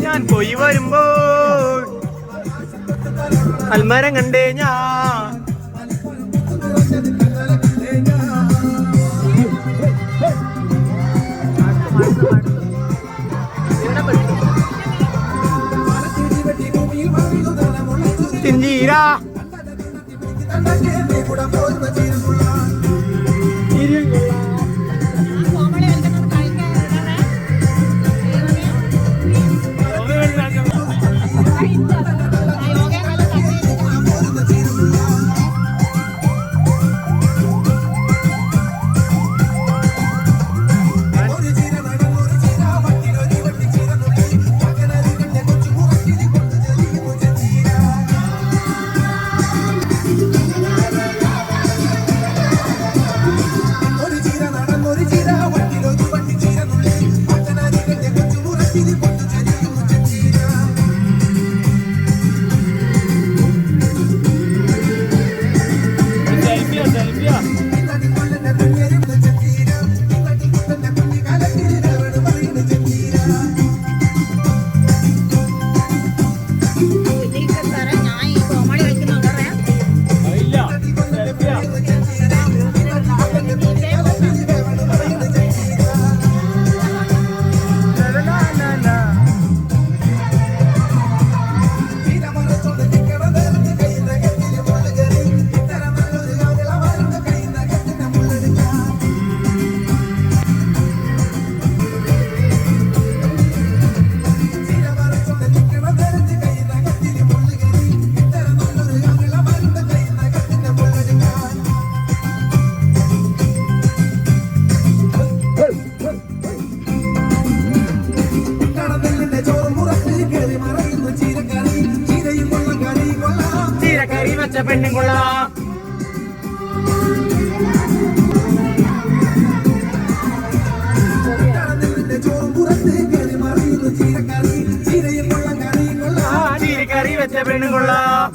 ഞാൻ പോയി വരുമ്പോൾ അൽമരം കണ്ടേ ഞാൻ. തിഞ്ചീരാ പെണ്ണും കൊള്ളാം. ചീരക്കറി വെച്ച പെണ്ണും കൊള്ളാം.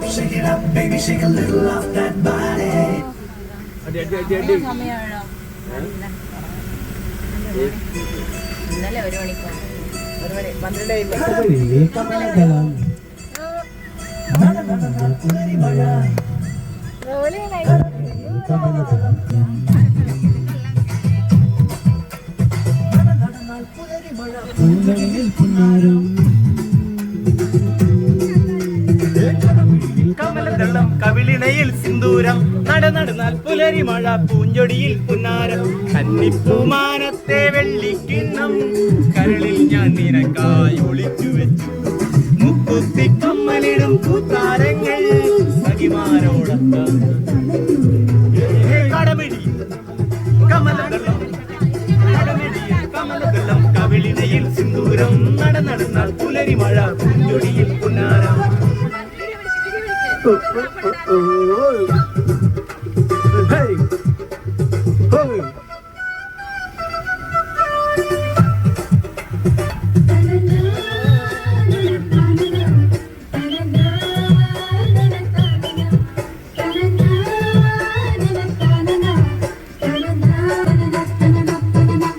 Shake it up, baby, shake a little off that body. ഇന്നലെ 1 മണിക്ക് 12 കമലദളം കവിളിണയിൽ സിന്ദൂരം നടന്നാൽ പുലരി മഴ പൂഞ്ചൊടിയിൽ പുന്നാരം കന്നിപ്പൂമാനത്തെ വെള്ളിക്കിണ്ണം കരളിൽ ഞാൻ നിനക്കായി ഒളിച്ചു വെച്ചു മുക്കുത്തി കമ്മലിടും കൂത്താരങ്ങൾ സഖിമാരോടത്ത കടമിടി കമലദളം കമലദളം കവിളിണയിൽ സിന്ദൂരം നടന്നാൽ പുലരി മഴ പൂഞ്ചൊടിയിൽ പുന്നാരം. Hey! Hey!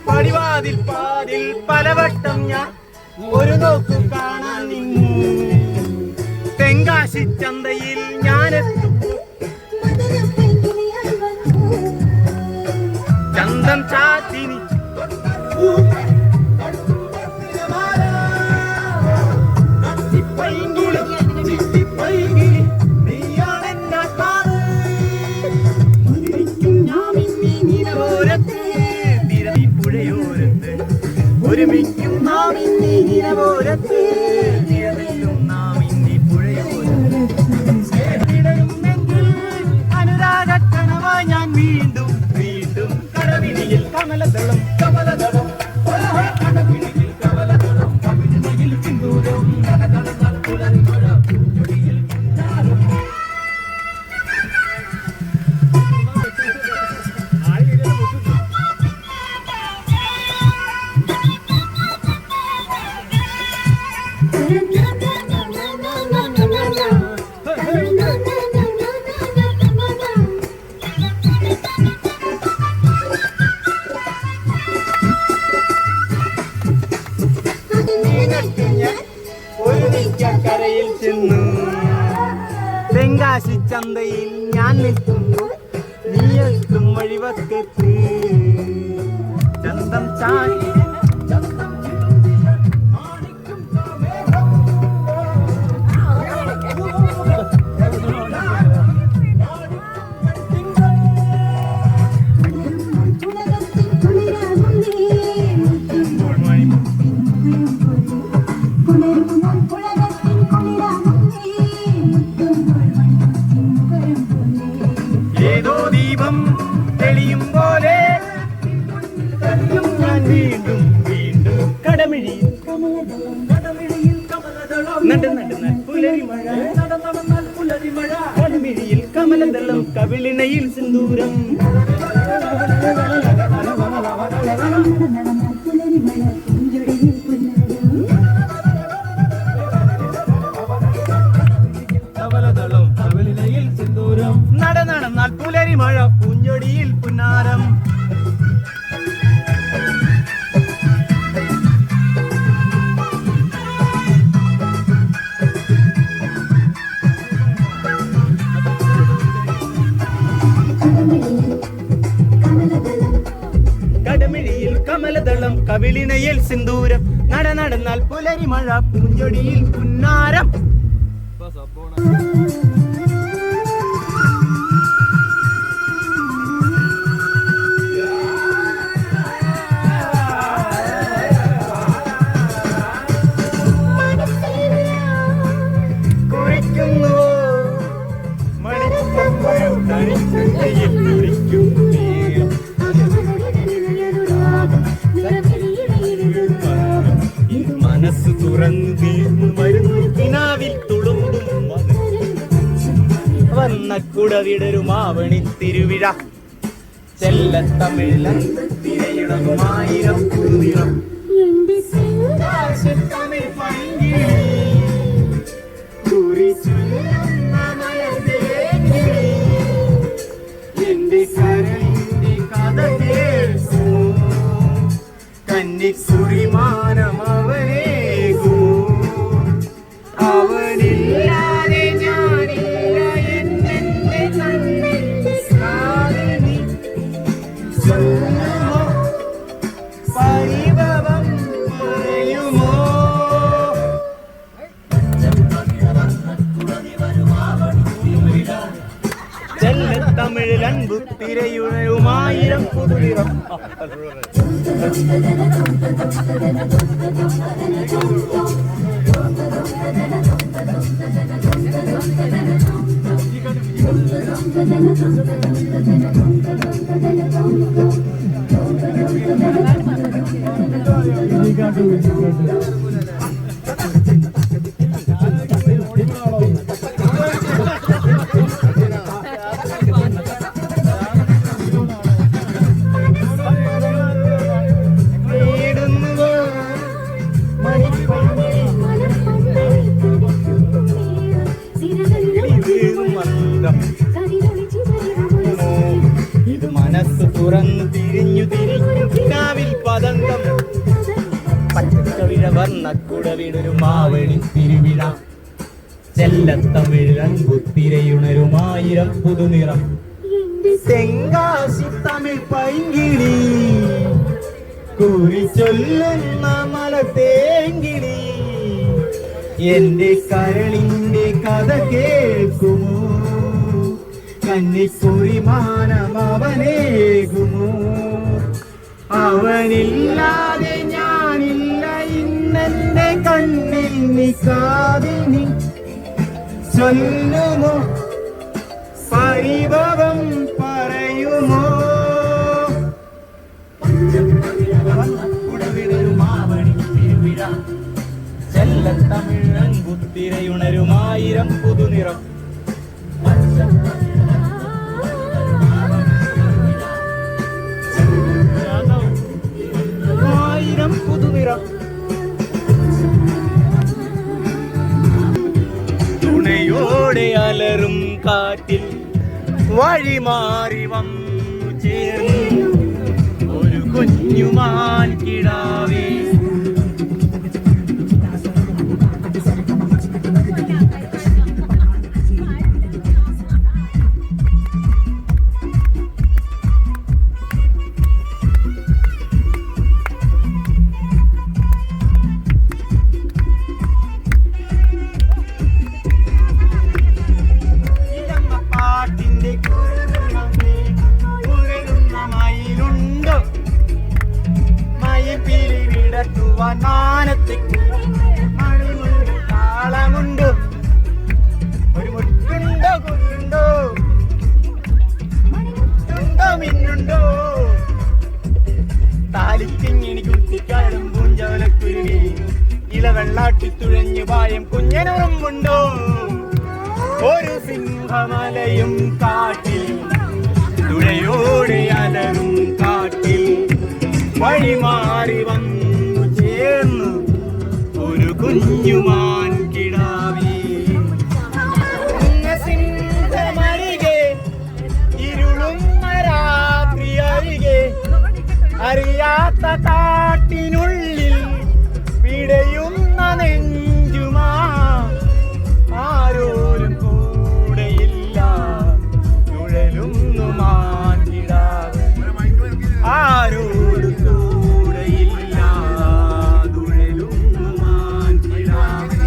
പടിവാതിൽ പാതിൽ പലവട്ടം ഞാൻ ഒരു നോക്കും കാണാൻ നിന്നു. തെങ്കാശി ചന്തയിൽ ഞാനെത്തും ചന്തം ചാത്തിനി പുഴയോരത്ത് ഒരുമിക്കും നാം ഇന്നി നിലവോരത്ത് നാം ഇന്നി പുഴയോരത്ത് അനുരാഗക്കണവായി ഞാൻ വീണ്ടും വീണ്ടും കടവിനിയിൽ കമലദളം കമലദളം കടവിനിയിൽ കമലദളം കവിനിയിൽ സിന്ദൂരം നടന്നാൽ പുലരി മഴ പൂഞ്ചൊടിയിൽ ചന്തയിൽ ചെന്നു തെങ്കാശി ചന്തയിൽ ഞാൻ നിൽക്കുന്നു നീ എത്തും വഴിവക്കത്ത് ചന്തം ചാടി ഏതോ ദീപം തെളിയും പോലെ ഞാൻ വീണ്ടും വീണ്ടും കടമിഴിയിൽ പുലരിമഴ കടമിഴിയിൽ കമലദളം കവിളിണയിൽ സിന്ദൂരം കമലദളം കവിളിണയിൽ സിന്ദൂരം നടന്നാൽ പുലരിമഴ പൂഞ്ചൊടിയിൽ പുന്നാരം കടമിഴിയിൽ കമലദളം കവിളിണയിൽ സിന്ദൂരം നടന്നാൽ പുലരിമഴ പൂഞ്ചൊടിയിൽ പുന്നാരം മനസ്സ് തുറന്നു തീർന്നു വരുന്നു കിനാവിൽ തുളുമ്പും വന്ന കുടവിടരുമാവണി തിരുവിഴ ചെല്ലത്തമിഴിലും കുറുനിറം എന്റെ കരളിന്റെ കഥ കേൾക്കുമോ കന്നിക്കുറിമാനമവനേകൂ അവനില്ലാതെ ഞാനില്ല എന്നെ കണ്ണിന്റെ സാധനി ചൊല്ലുമോ പരിഭവം പറയുമോ ചെല്ലത്തമിഴിൽ അൻപു തിരയുമായിരം പുതുനിറം ഇത് മനസ്സ് തുറന്നു തിരിഞ്ഞു തിരിഞ്ഞുവിൽ പതങ്കം പച്ചക്കവിഴ വർണ്ണക്കുടവിടൊരു മാവണി തിരുവിഴ ചെല്ലത്തമിഴ് അൻപുത്തിരയുണരുമായിരം പുതുനിറം തെങ്കാശി തമിഴ് പൈങ്കിളി കുറി ചൊല്ലുന്ന മലത്തേങ്കിളി എന്റെ കരളിന്റെ കഥ കേൾക്കുമോ കന്നിക്കുറിമാനം അവനേകുമോ അവനില്ലാതെ ഞാനില്ല ഇന്നെന്റെ കണ്ണിൽ നീ കാതിനി ചൊല്ലുമോ പരിഭവം പറയുമോ ചെല്ലത്തമിഴൻകുത്തിരയുണരുമായിരം പുതുനിറം ആയിരം പുതുനിറം തുണയോടെ അലറും കാറ്റിൽ വഴിമാറി വന്നു ചേർന്നു ഒരു കുഞ്ഞുമാൻ കിടാവേ വെള്ളാട്ടി തുഴഞ്ഞു പായം കുഞ്ഞനുറുമ്പുണ്ടോ ഒരു സിംഹമലയും കാട്ടിൽ തുഴയോടെ അലറും കാട്ടിൽ വഴിമാറി വന്നു ചേർന്നു ഒരു കുഞ്ഞുമാൻ കിടാവി സിംഹമരികെ ഇരുളുന്ന രാത്രി അരികെ അറിയാത്ത കാട്ടിനുള്ളിൽ പിടയുന്ന നെഞ്ചുമാ ആരോരും കൂടെയില്ല തുഴലുന്നു മാറ്റിടാവ് ആരോരും കൂടെയില്ല തുഴലുന്നു മാറ്റിടാവ്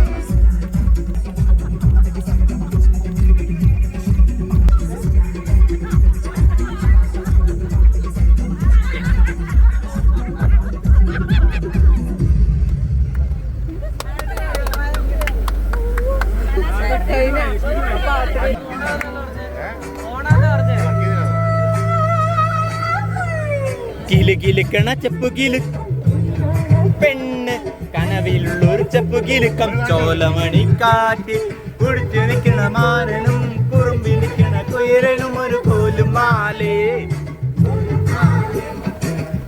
കിലുകിലുക്കണ ചെപ്പു കിലു പെണ്ണ് കനവിലുള്ളൊരു ചെപ്പു കിലുക്കം ചോലമണി കാറ്റ് കുടിച്ചു നിൽക്കണ മാരനും കുറുമ്പി നിൽക്കണ കുയരനും ഒരു കോലും മാലേ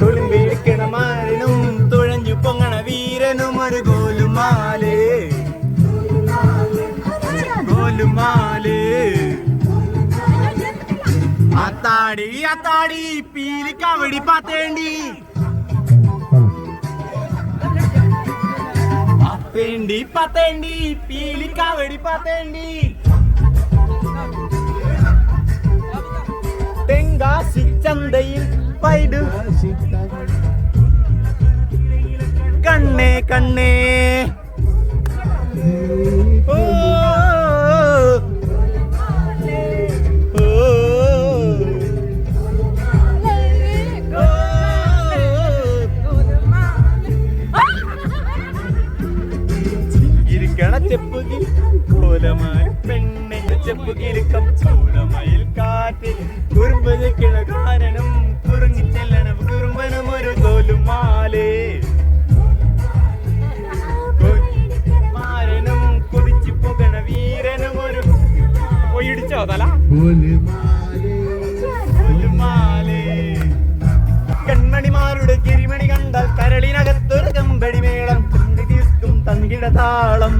തുളുമ്പി നിൽക്കണ മാരനും തുഴഞ്ഞു പൊങ്ങണ വീരനും ഒരു കോലും മാലേ കോലും മാലേ അത്താടി അത്താടി പീലി കവടി പാത്തേണ്ടി അപ്പേണ്ടി പാത്തേണ്ടി പീലി കവടി പാത്തേണ്ടി തെങ്കാശി ചന്തയിൽ പൈടു കണ്ണേ കണ്ണേ ഓ ചെപ്പുകിൽ കോലമായി പെണ്ണെ ചെപ്പുകിലുക്കം ചോലമയിൽ കാറ്റിൽ കുറുമ്പ് നിൽക്കണ കാരണം കുറുങ്ങി ചെല്ലണം കുറുമ്പനും ഒരു കോലും മാലേ മാരനും കുതിച്ചു പോകണ വീരനും ഒരു ഇടിച്ചോ തല കൺമണിമാരുടെ കിരിമണി കണ്ടാൽ കരളിനകത്തൊരു കമ്പടി മേളം തീർക്കും തങ്കിട താളം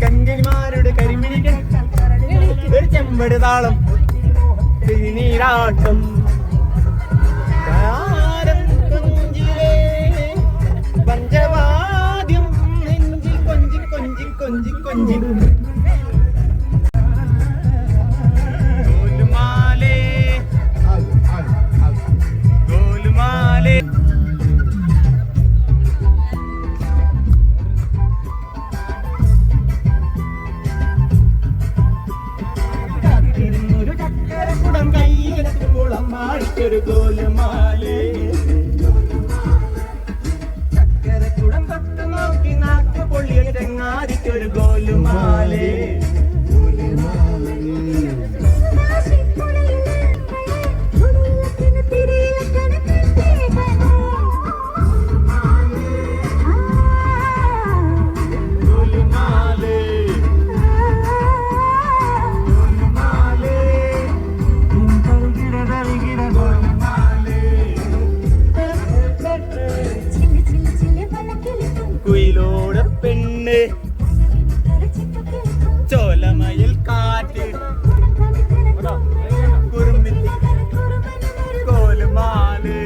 കഞ്ചനിമാരുടെ കരിമിണി ഒരു ചെമ്പട് താളം നീരാട്ടം പഞ്ചവാദ്യം നെഞ്ചിൽ കൊഞ്ചി കൊഞ്ചി കൊഞ്ചി കൊഞ്ചി ഗോലുമാലേ ഗോലുമാലേ ഒരു ഗോലുമാലേ ചക്കരക്കുടം തൊട്ട് നോക്കി നാക്ക് പൊള്ളിയ ചെങ്ങാതിക്കൊരു ഗോലുമാലേ കുയിലോട് പെണ്ണ് ചോലമയിൽ കാറ്റ് കുറുമ്പി കോലുമാല്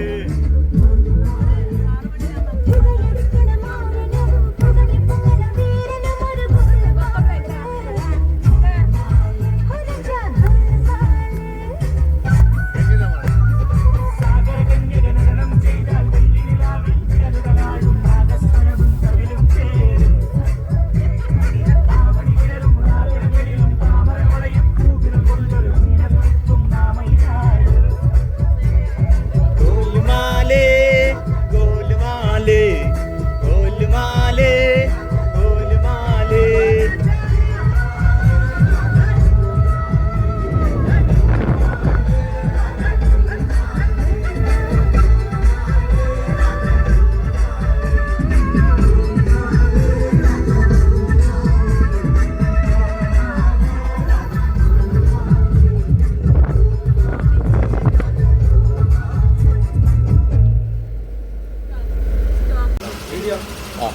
വീഡിയോ ആ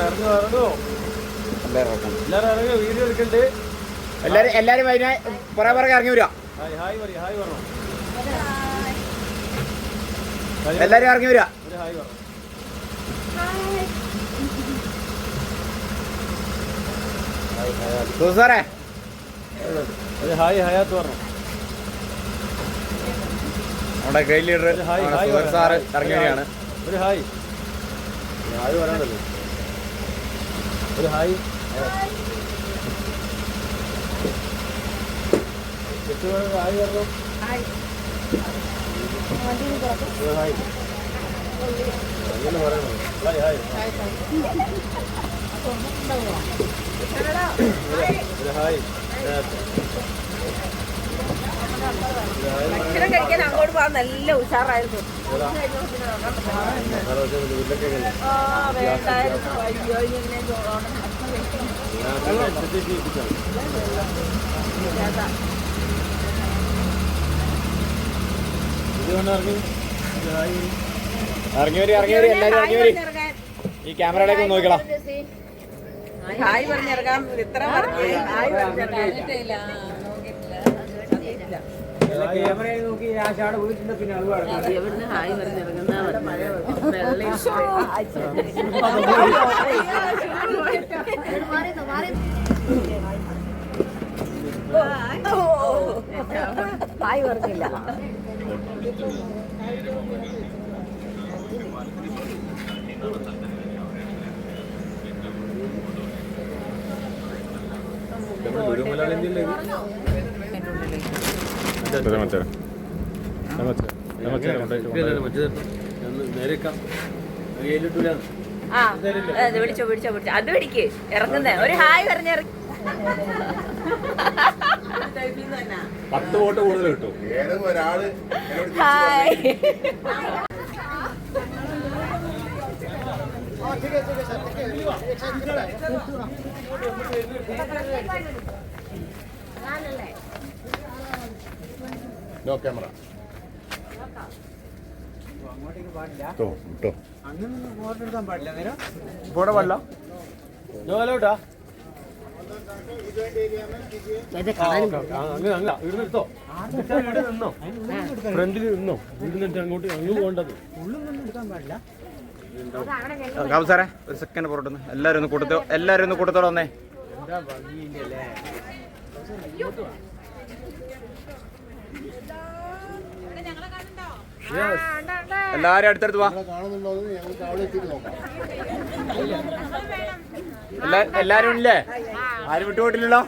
ഇറങ്ങോ എല്ലാരും ഇറങ്ങോ വീഡിയോ എടുക്കണ്ട് എല്ലാരും പുറകെ ഇറങ്ങി വരിക. ഹായ് ഹായ് പറ ഹായ് പറഞ്ഞോ എല്ലാരും ഇറങ്ങി വരിക. ഒരു ഹായ് പറഞ്ഞോ സാറേ ഒരു ഹായ് ഹയാത്ത് പറഞ്ഞോ നമ്മുടെ ഗൈഡ് ലീഡർ സാറ് ഇറങ്ങി വരികയാണ്. ഒരു ഹായ് ഹായ് പറയാനല്ലോ ഒരു ഹായ് ഹായ് പറഞ്ഞോ ഒരു ഹായ് അങ്ങനെ പറയണോ ഹായ് ഹായ് ഒരു ഹായ് ഭക്ഷണം കഴിക്കാൻ അങ്ങോട്ട് പോകാൻ നല്ല ഉഷാറായിരുന്നു. വേണ്ടായിരുന്നു. അയ്യോ ഇങ്ങനെ ഇറങ്ങി വരി എല്ലാരും ഇറങ്ങി വരി. ഈ ക്യാമറയിലേക്ക് ഒന്ന് നോക്കണം. ഹായ് പറഞ്ഞിറങ്ങാം. ഇത്ര പറഞ്ഞു ഹായ് പറഞ്ഞിട്ടില്ല. എവിടുന്ന് ഹായ് പറഞ്ഞിറങ്ങുന്ന ഹായ് പറഞ്ഞില്ല. വിളിച്ചോ അത് പിടിക്ക് ഇറങ്ങുന്നേ. ഒരു ഹായ് പറഞ്ഞിറങ്ങി. 10 വോട്ട് കൂടുതൽ കിട്ടും. Hi no camera. ഇവിടെ പാടില്ല ജോലോട്ടാ അങ്ങനെ ഇവിടുന്നെടുത്തോ ഇവിടെ നിന്നോ ഫ്രണ്ടിൽ നിന്നോ ഇവിടുന്നിട്ട് അങ്ങോട്ട് പോകേണ്ടത് സാറേ ഒരു സെക്കൻഡ് പുറത്തുനിന്ന് എല്ലാവരും ഒന്ന് കൂട്ടത്തോടെ വന്നേ. എല്ലാരും അടുത്തടുത്ത് വാ. എല്ലാരും ഇല്ലേ? ആരും വിട്ടുപോയിട്ടില്ലല്ലോ.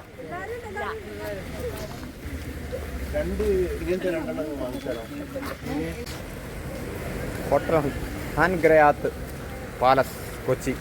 ഹോട്ടൽ ഹാൻഗ്രയാത്ത് പാലസ് കൊച്ചി.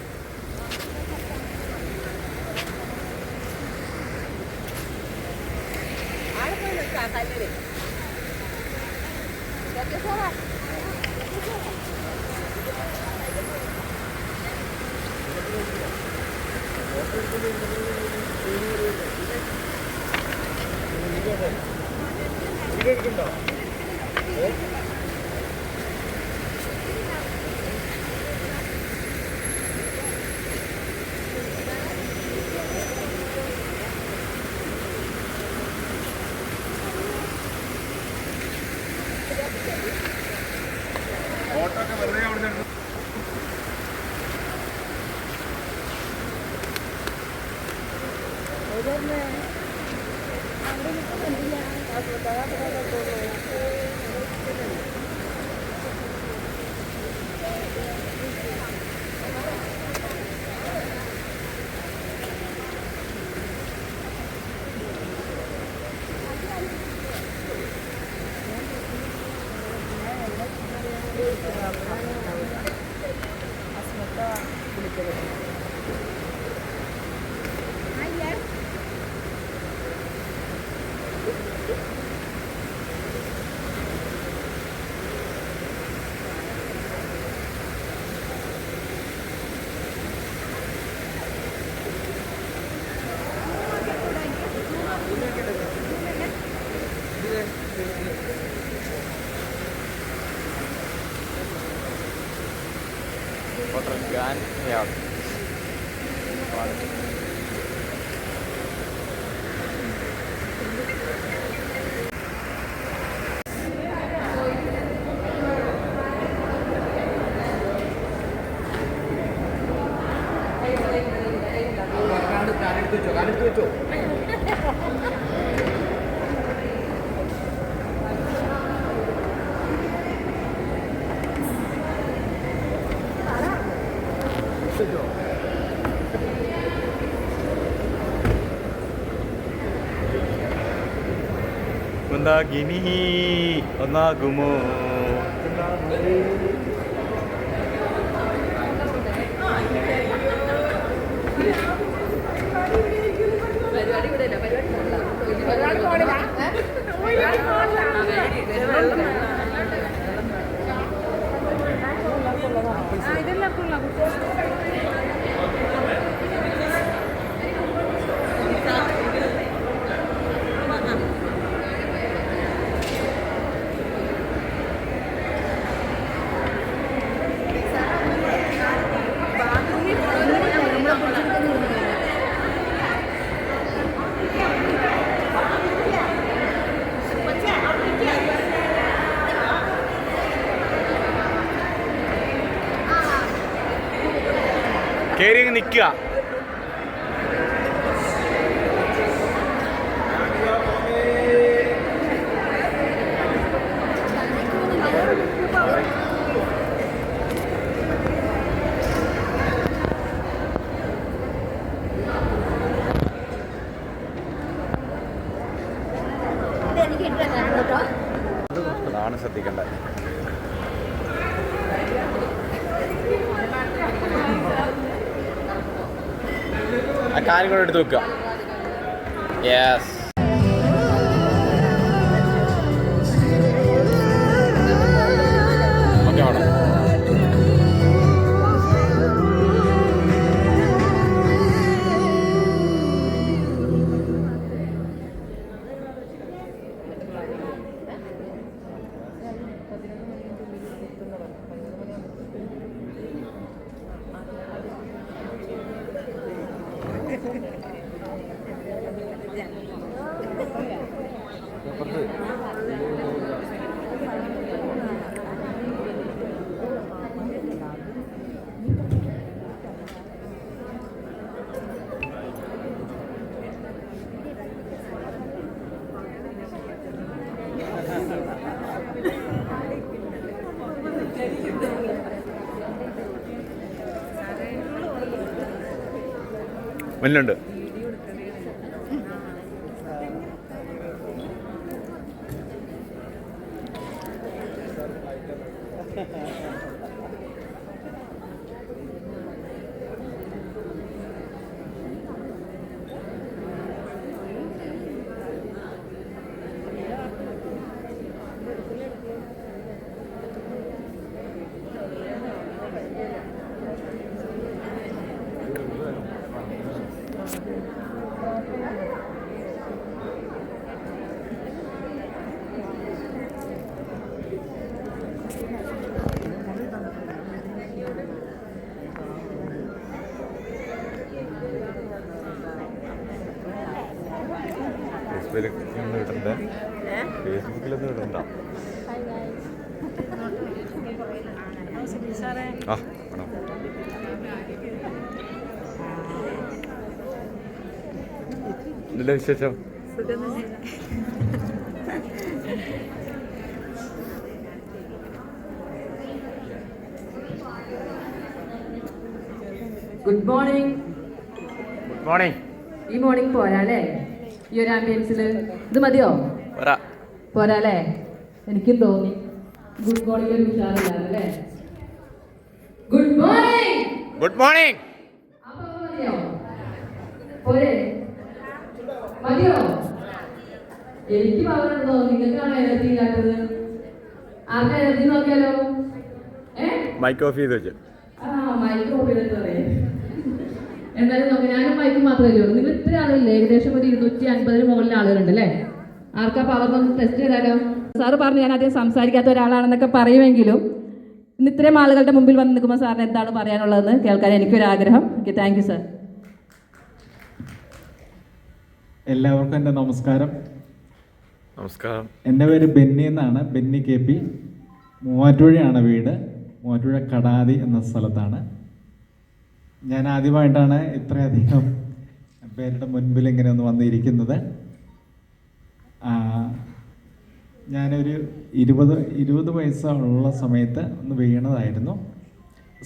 മന്ദാകിനി ഒന്നാകുമോ? പരിപാടി ഇവിടെ ഇല്ല, പരിപാടി കേറി നിൽക്കുക. അതാണ് ശ്രദ്ധിക്കേണ്ടത്. ആ കാര്യം കൂടെ എടുത്ത് വെക്കുക. യെസ്. Okay madam. മുന്നിലുണ്ട്. ഫേസ്ബുക്കിലൊന്നും ഇടണ്ട. ഫേസ്ബുക്കിലൊന്നും ഇടണ്ട. ആ ആണോ? എന്തെല്ലാം വിശേഷം? Good morning. Good morning. ഈ മോർണിംഗ് പോരാ അല്ലേ? ഈ ഒരു ആംബിയൻസിൽ ഇത് മതിയോ? പോരാ അല്ലേ? എനിക്കും തോന്നി ഗുഡ് മോർണിംഗ് ഒരു ഉഷാറില്ലാന്നല്ലേ. Good morning. Good morning. മതിയോ? പോരെ? മതിയോ? എനിക്ക് പവറുണ്ടോ? നിങ്ങൾക്കാണ് എനർജി ഇല്ലാത്തത്. ആർക്കാ എനർജി നോക്കിയാലോ? മൈക്ക് ഓഫ് ചെയ്ത് വെച്ചു. മൈക്ക് ഓഫ് ചെയ്തിട്ട് പറയാം. എന്തായാലും നോക്കാം. ഞാനും മൈക്ക് മാത്രമല്ലേ ഉള്ളൂ. നിങ്ങൾ ഇത്ര ആളില്ലേ? ഏകദേശം ഒരു 250 മുകളിൽ ആളുകളുണ്ട് അല്ലേ? ആർക്കാ പവർ ഒന്ന് ടെസ്റ്റ് ചെയ്താലോ? സാറ് പറഞ്ഞു ഞാൻ ആദ്യം സംസാരിക്കാത്ത ഒരാളാണെന്നൊക്കെ പറയുമെങ്കിലും ഇന്ന് ഇത്രയും ആളുകളുടെ മുമ്പിൽ വന്ന് നിൽക്കുമ്പോൾ സാറിന് എന്താണ് പറയാനുള്ളതെന്ന് കേൾക്കാൻ എനിക്കൊരാഗ്രഹം. Okay, thank you sir. എല്ലാവർക്കും എൻ്റെ നമസ്കാരം. നമസ്കാരം. എൻ്റെ പേര് ബെന്നി എന്നാണ്, ബെന്നി KP. മൂവാറ്റുപുഴയാണ് വീട്. മൂവാറ്റുപുഴ കടാതി എന്ന സ്ഥലത്താണ്. ഞാൻ ആദ്യമായിട്ടാണ് ഇത്രയധികം പേരുടെ മുൻപിൽ ഇങ്ങനെ ഒന്ന് വന്നിരിക്കുന്നത്. ഞാനൊരു 20 വയസ്സുള്ള സമയത്ത് ഒന്ന് വീണതായിരുന്നു.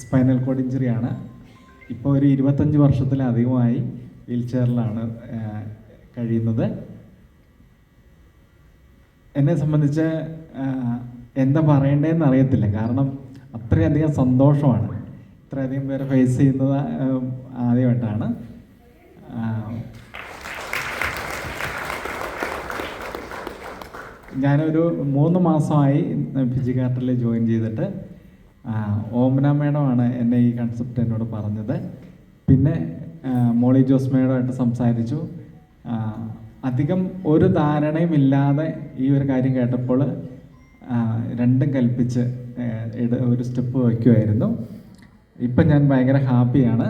Spinal cord ഇഞ്ചുറിയാണ്. ഇപ്പോൾ ഒരു 25 വർഷത്തിലധികമായി വീൽ ചെയറിലാണ് കഴിയുന്നത്. എന്നെ സംബന്ധിച്ച് എന്താ പറയേണ്ടതെന്ന് അറിയത്തില്ല. കാരണം അത്രയധികം സന്തോഷമാണ്. ഇത്രയധികം പേരെ ഫേസ് ചെയ്യുന്നത് ആദ്യമായിട്ടാണ്. ഞാനൊരു 3 മാസമായി ഫിസിയോതെറാപ്പിയിൽ ജോയിൻ ചെയ്തിട്ട്. ഓമന മേഡമാണ് എന്നെ ഈ കൺസെപ്റ്റ് എന്നോട് പറഞ്ഞത്. പിന്നെ മോളി ജോസ് മേഡമായിട്ട് സംസാരിച്ചു. അധികം ഒരു ധാരണയും ഇല്ലാതെ ഈ ഒരു കാര്യം കേട്ടപ്പോൾ രണ്ടും കൽപ്പിച്ച് ഒരു സ്റ്റെപ്പ് വയ്ക്കുമായിരുന്നു. ഇപ്പം ഞാൻ ഭയങ്കര ഹാപ്പിയാണ്.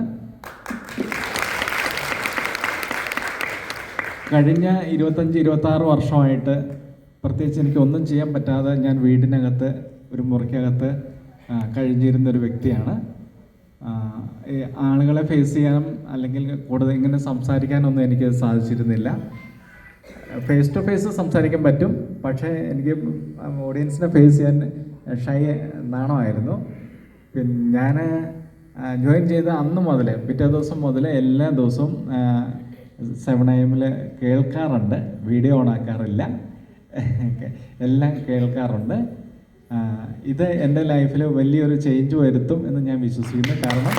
കഴിഞ്ഞ 25-26 വർഷമായിട്ട് പ്രത്യേകിച്ച് എനിക്ക് ഒന്നും ചെയ്യാൻ പറ്റാതെ ഞാൻ വീടിനകത്ത് ഒരു മുറിക്കകത്ത് കഴിഞ്ഞിരുന്നൊരു വ്യക്തിയാണ്. ആളുകളെ ഫേസ് ചെയ്യാനും അല്ലെങ്കിൽ കൂടുതൽ ഇങ്ങനെ സംസാരിക്കാനൊന്നും എനിക്ക് സാധിച്ചിരുന്നില്ല. ഫേസ് ടു ഫേസ് സംസാരിക്കാൻ പറ്റും, പക്ഷേ എനിക്ക് ഓഡിയൻസിനെ ഫേസ് ചെയ്യാൻ ഷൈ നാണമായിരുന്നു. പിന്നെ ഞാൻ ജോയിൻ ചെയ്ത അന്ന് മുതൽ പിറ്റേ ദിവസം മുതൽ എല്ലാ ദിവസവും 7 AM കേൾക്കാറുണ്ട്. വീഡിയോ ഓണാക്കാറില്ല, എല്ലാം കേൾക്കാറുണ്ട്. ഇത് എൻ്റെ ലൈഫിൽ വലിയൊരു ചേഞ്ച് വരുത്തും എന്ന് ഞാൻ വിശ്വസിക്കുന്നു. കാരണം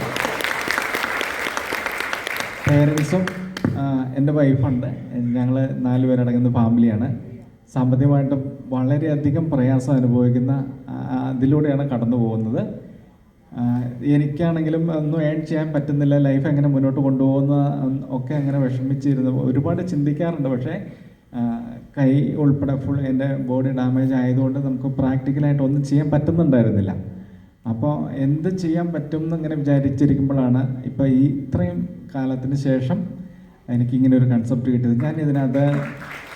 പേരൻസും എൻ്റെ വൈഫുണ്ട്, ഞങ്ങൾ 4 പേരടങ്ങുന്ന ഫാമിലിയാണ്. സാമ്പത്തികമായിട്ടും വളരെയധികം പ്രയാസം അനുഭവിക്കുന്ന അതിലൂടെയാണ് കടന്നു പോകുന്നത്. എനിക്കാണെങ്കിലും ഒന്നും ഏൺ ചെയ്യാൻ പറ്റുന്നില്ല, ലൈഫ് എങ്ങനെ മുന്നോട്ട് കൊണ്ടുപോകുന്ന ഒക്കെ അങ്ങനെ വിഷമിച്ചിരുന്നു. ഒരുപാട് ചിന്തിക്കാറുണ്ട്, പക്ഷേ കൈ ഉൾപ്പെടെ ഫുൾ എൻ്റെ ബോഡി ഡാമേജ് ആയതുകൊണ്ട് നമുക്ക് പ്രാക്ടിക്കലായിട്ട് ഒന്നും ചെയ്യാൻ പറ്റുന്നുണ്ടായിരുന്നില്ല. അപ്പോൾ എന്ത് ചെയ്യാൻ പറ്റും എന്നിങ്ങനെ വിചാരിച്ചിരിക്കുമ്പോഴാണ് ഇപ്പോൾ ഈ ഇത്രയും കാലത്തിന് ശേഷം എനിക്കിങ്ങനെ ഒരു കൺസെപ്റ്റ് കിട്ടിയത്. ഞാൻ ഇതിനകത്ത്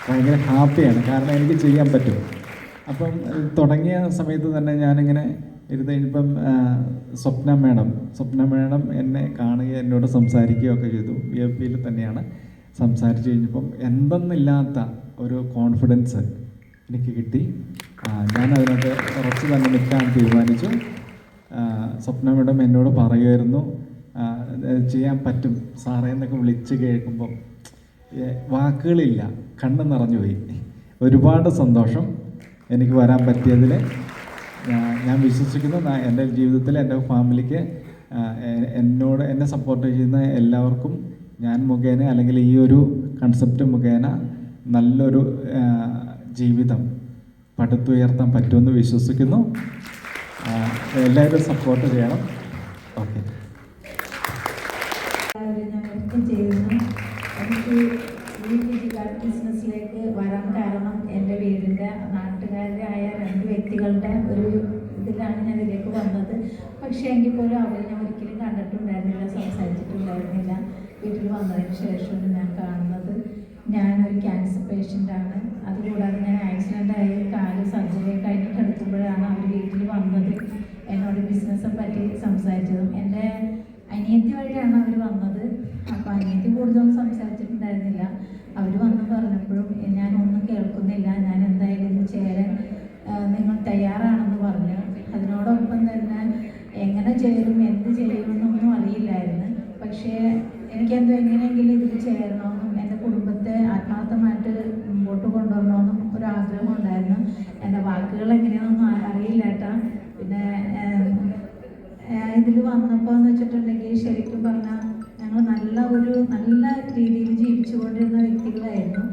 ഭയങ്കര ഹാപ്പിയാണ്, കാരണം എനിക്ക് ചെയ്യാൻ പറ്റും. അപ്പം തുടങ്ങിയ സമയത്ത് തന്നെ ഞാനിങ്ങനെ ഇരുന്ന് കഴിഞ്ഞപ്പം സ്വപ്ന മേഡം എന്നെ കാണുകയും എന്നോട് സംസാരിക്കുകയൊക്കെ ചെയ്തു. VIP തന്നെയാണ്. സംസാരിച്ച് കഴിഞ്ഞപ്പം എന്തെന്നില്ലാത്ത ഒരു കോൺഫിഡൻസ് എനിക്ക് കിട്ടി. ഞാനതിനകത്ത് ഉറച്ച് തന്നെ നിൽക്കാൻ തീരുമാനിച്ചു. സ്വപ്ന മേഡം എന്നോട് പറയുമായിരുന്നു ചെയ്യാൻ പറ്റും സാറേ എന്നൊക്കെ വിളിച്ച് കേൾക്കുമ്പം വാക്കുകളില്ല, കണ്ണ് നിറഞ്ഞുപോയി. ഒരുപാട് സന്തോഷം എനിക്ക് വരാൻ പറ്റിയതിൽ. ഞാൻ വിശ്വസിക്കുന്നു എൻ്റെ ജീവിതത്തിൽ എൻ്റെ ഫാമിലിക്ക് എന്നെ സപ്പോർട്ട് ചെയ്യുന്ന എല്ലാവർക്കും ഞാൻ മുഖേന അല്ലെങ്കിൽ ഈ ഒരു കൺസെപ്റ്റ് മുഖേന നല്ലൊരു ജീവിതം പടുത്തുയർത്താൻ പറ്റുമെന്ന് വിശ്വസിക്കുന്നു. എല്ലാവരും സപ്പോർട്ട് ചെയ്യണം. ഓക്കെ. എനിക്ക് ഈ ഫിസിയോതെറാപ്പി ബിസിനസ്സിലേക്ക് വരാൻ കാരണം എൻ്റെ വീടിൻ്റെ നാട്ടുകാരായ 2 വ്യക്തികളുടെ ഒരു ഇതിലാണ് ഞാൻ ഇതിലേക്ക് വന്നത്. പക്ഷേ എങ്കിൽ പോലും അവരെ ഞാൻ ഒരിക്കലും കണ്ടിട്ടുണ്ടായിരുന്നില്ല, സംസാരിച്ചിട്ടുണ്ടായിരുന്നില്ല. വീട്ടിൽ വന്നതിന് ശേഷമാണ് ഞാൻ കാണുന്നത്. ഞാനൊരു ക്യാൻസർ പേഷ്യൻ്റാണ്. അതുകൂടാതെ ഞാൻ ആക്സിഡൻ്റായി കാല് സർജറി കഴിഞ്ഞ് കിടക്കുമ്പോഴാണ് അവർ വീട്ടിൽ വന്നത്, എന്നോട് ബിസിനസ്സിനെ പറ്റി സംസാരിച്ചതും. എൻ്റെ അനിയത്തി വഴിയാണ് അവർ വന്നത്. അപ്പോൾ അനിയത്തി കൂടുതലൊന്നും സംസാരിച്ചിട്ടുണ്ടായിരുന്നില്ല. അവർ വന്ന് പറഞ്ഞപ്പോഴും ഞാനൊന്നും കേൾക്കുന്നില്ല, ഞാൻ എന്തായാലും ഇത് ചേരാൻ നിങ്ങൾ തയ്യാറാണെന്ന് പറഞ്ഞു. അതിനോടൊപ്പം തന്നെ എങ്ങനെ ചേരും എന്ത് ചെയ്യുമെന്നൊന്നും അറിയില്ലായിരുന്നു. പക്ഷേ എനിക്കെന്തോ എങ്ങനെയെങ്കിലും ഇതിൽ ചേരണമെന്നും എൻ്റെ കുടുംബത്തെ ആത്മാർത്ഥമായിട്ട് മുമ്പോട്ട് കൊണ്ടുവരണമെന്നും ഒരാഗ്രഹം ഉണ്ടായിരുന്നു. എൻ്റെ വാക്കുകൾ എങ്ങനെയാണെന്നൊന്നും അറിയില്ല കേട്ടോ. പിന്നെ ഇതിൽ വന്നപ്പോൾ എന്ന് വെച്ചിട്ടുണ്ടെങ്കിൽ ശരിക്കും പറഞ്ഞാൽ ഞങ്ങൾ നല്ല രീതിയിൽ ജീവിച്ചു കൊണ്ടിരുന്ന വ്യക്തികളായിരുന്നു.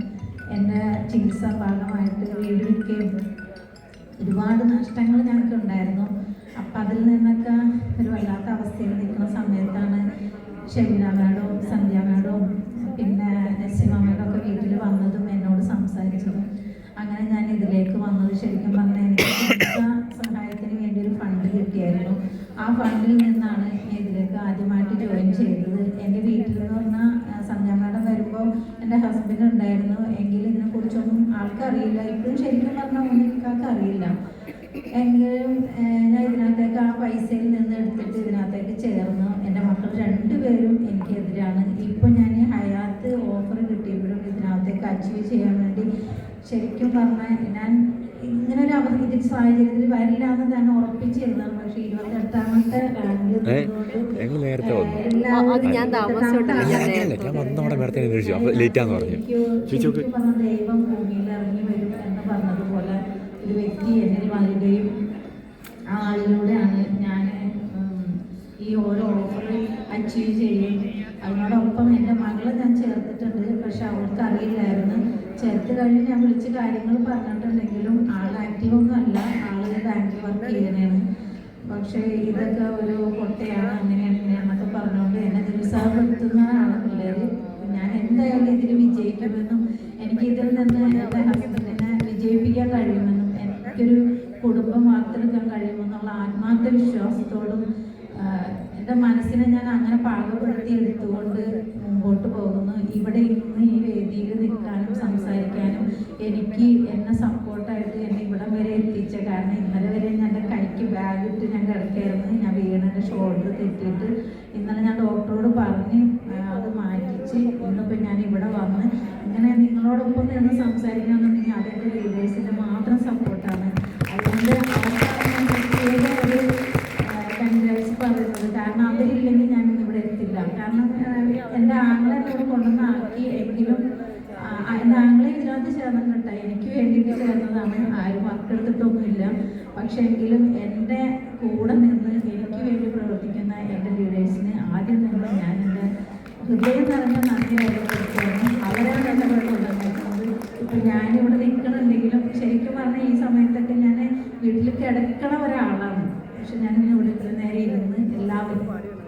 എൻ്റെ ചികിത്സാ ഭാഗമായിട്ട് വീട് വിൽക്കുകയും ഒരുപാട് നഷ്ടങ്ങൾ ഞങ്ങൾക്കുണ്ടായിരുന്നു. അപ്പം അതിൽ നിന്നൊക്കെ ഒരു വല്ലാത്ത അവസ്ഥയിൽ നിൽക്കുന്ന സമയത്താണ് ഷെബീന മേഡവും സന്ധ്യ മേഡവും പിന്നെ നസീമ മേഡം ഒക്കെ വീട്ടിൽ വന്നതും എന്നോട് സംസാരിച്ചതും. ഇതിലേക്ക് വന്നത്. ശരിക്കും പറഞ്ഞാൽ എനിക്ക് ചികിത്സാ സഹായത്തിന് വേണ്ടി ഒരു ഫണ്ട് കിട്ടിയായിരുന്നു. ആ ഫണ്ടിൽ നിന്നാണ് ഞാൻ ഇതിലേക്ക് ആദ്യമായിട്ട് ജോയിൻ ചെയ്തത്. എൻ്റെ വീട്ടിൽ എന്ന് പറഞ്ഞാൽ സന്ധ്യ മാഡം വരുമ്പോൾ എൻ്റെ ഹസ്ബൻഡ് ഉണ്ടായിരുന്നു. എങ്കിലും ഇതിനെക്കുറിച്ചൊന്നും ആൾക്കറിയില്ല. ഇപ്പോഴും ശരിക്കും പറഞ്ഞാൽ ഒന്നും എനിക്കാർക്ക് അറിയില്ല. എങ്കിലും ഞാൻ ഇതിനകത്തേക്ക് ആ പൈസയിൽ നിന്ന് എടുത്തിട്ട് ഇതിനകത്തേക്ക് ചേർന്നു. എൻ്റെ മക്കൾ 2 പേരും എനിക്കെതിരാണ്. ഇപ്പോൾ ഞാൻ ഹയാത്ത് ഓഫർ കിട്ടിയപ്പോഴും ഇതിനകത്തേക്ക് അച്ചീവ് ചെയ്യാൻ വേണ്ടി ശരിക്കും പറഞ്ഞാൽ ഞാൻ ഇങ്ങനെ ഒരു അവധി സാഹചര്യത്തിൽ വരില്ല എന്ന് തന്നെ ഉറപ്പിച്ചിരുന്നതാണ്. പക്ഷേ 28ാമത്തെ ദൈവം ഭൂമിയിൽ ഇറങ്ങി വരും എന്ന് പറഞ്ഞതുപോലെ ഒരു വ്യക്തി എന്നിൽ വരികയും ആ ആളിലൂടെയാണ് ഞാൻ ഈ ഓരോ ഓഫർ അച്ചീവ് ചെയ്യുകയും അതിനോടൊപ്പം എൻ്റെ മകളെ ഞാൻ ചേർത്തിട്ടുണ്ട്. പക്ഷെ അവൾക്ക് അറിയില്ലായിരുന്നു. ചേർത്ത് കഴിഞ്ഞ് ഞാൻ വിളിച്ച് കാര്യങ്ങൾ പറഞ്ഞിട്ടുണ്ടെങ്കിലും ആൾ ആക്റ്റീവൊന്നും അല്ല. ആള് ബാങ്കിൽ വർക്ക് ചെയ്യുന്നതാണ്. പക്ഷേ ഇതൊക്കെ ഒരു കൊട്ടയാണ്, അങ്ങനെയാണെന്നൊക്കെ പറഞ്ഞുകൊണ്ട് എന്നെ നിരുത്സാഹപ്പെടുത്തുന്നതാണ് പിള്ളേർ. ഞാൻ എന്തായാലും ഇതിൽ വിജയിക്കുമെന്നും എനിക്ക് ഇതിൽ നിന്ന് എൻ്റെ ഹസ്ബൻഡിനെ വിജയിപ്പിക്കാൻ കഴിയുമെന്നും എനിക്കൊരു കുടുംബം വാർത്തെടുക്കാൻ കഴിയുമെന്നുള്ള ആത്മാർത്ഥ വിശ്വാസത്തോടും എൻ്റെ മനസ്സിനെ ഞാൻ അങ്ങനെ പാകപ്പെടുത്തി എടുത്തുകൊണ്ട് മുമ്പോട്ട് പോകുന്നു. ഇവിടെ ഇന്ന് ഈ വേദിയിൽ നിൽക്കാനും സംസാരിക്കാനും എനിക്ക് എന്നെ സപ്പോർട്ടായിട്ട് എന്നെ ഇവിടം വരെ എത്തിച്ച, കാരണം ഇന്നലെ വരെ ഞാൻ എൻ്റെ കൈക്ക് ബാഗ് ഇട്ട് ഞാൻ കിടക്കായിരുന്നു. ഞാൻ വീണെൻ്റെ ഷോൾഡർ തെറ്റിയിട്ട് ഇന്നലെ ഞാൻ ഡോക്ടറോട് പറഞ്ഞ് അത് മാറ്റിച്ച് ഇന്നിപ്പോൾ ഞാൻ ഇവിടെ വന്ന് ഇങ്ങനെ നിങ്ങളോടൊപ്പം നിന്ന് സംസാരിക്കണമെന്നുണ്ടെങ്കിൽ അതെൻ്റെ ലീഡേഴ്സിൻ്റെ മാത്രം സപ്പോർട്ടാണ്. അതുകൊണ്ട് ഒരു കൺഗ്രാറ്റ്സ് പറയുന്നത്. കാരണം അവരില്ലെങ്കിൽ ഞാൻ ഇവിടെ എത്തില്ല. കാരണം എൻ്റെ ആങ്ങളെ എന്നോട് കൊണ്ടുവന്ന് ആക്കി. എങ്കിലും എൻ്റെ ആങ്ങളെ ഇതിനകത്ത് ചേർന്നിട്ട് എനിക്ക് വേണ്ടിയിട്ട് ചേർന്നതാണ്. ആരും വർക്കെടുത്തിട്ടൊന്നുമില്ല. പക്ഷേ എങ്കിലും എൻ്റെ കൂടെ നിന്ന് എനിക്ക് വേണ്ടി പ്രവർത്തിക്കുന്ന എൻ്റെ ലീഡേഴ്സിന് ആദ്യം നിന്ന് ഞാൻ എൻ്റെ ഹൃദയം നിറഞ്ഞ നന്ദി രേഖപ്പെടുത്തുകയാണ്. അവരാണ് എൻ്റെ കൂടെ കൊണ്ടുവന്നിരിക്കുന്നത്. ഇപ്പം ഞാനിവിടെ നിൽക്കണമെങ്കിലും ശരിക്കും പറഞ്ഞാൽ ഈ സമയത്തൊക്കെ ഞാൻ വീട്ടിൽ കിടക്കണ ഒരാളാണ്. പക്ഷെ ഞാനിന്ന് ഇവിടെ ഇത്ര നേരെ ഇരുന്ന് എല്ലാവരും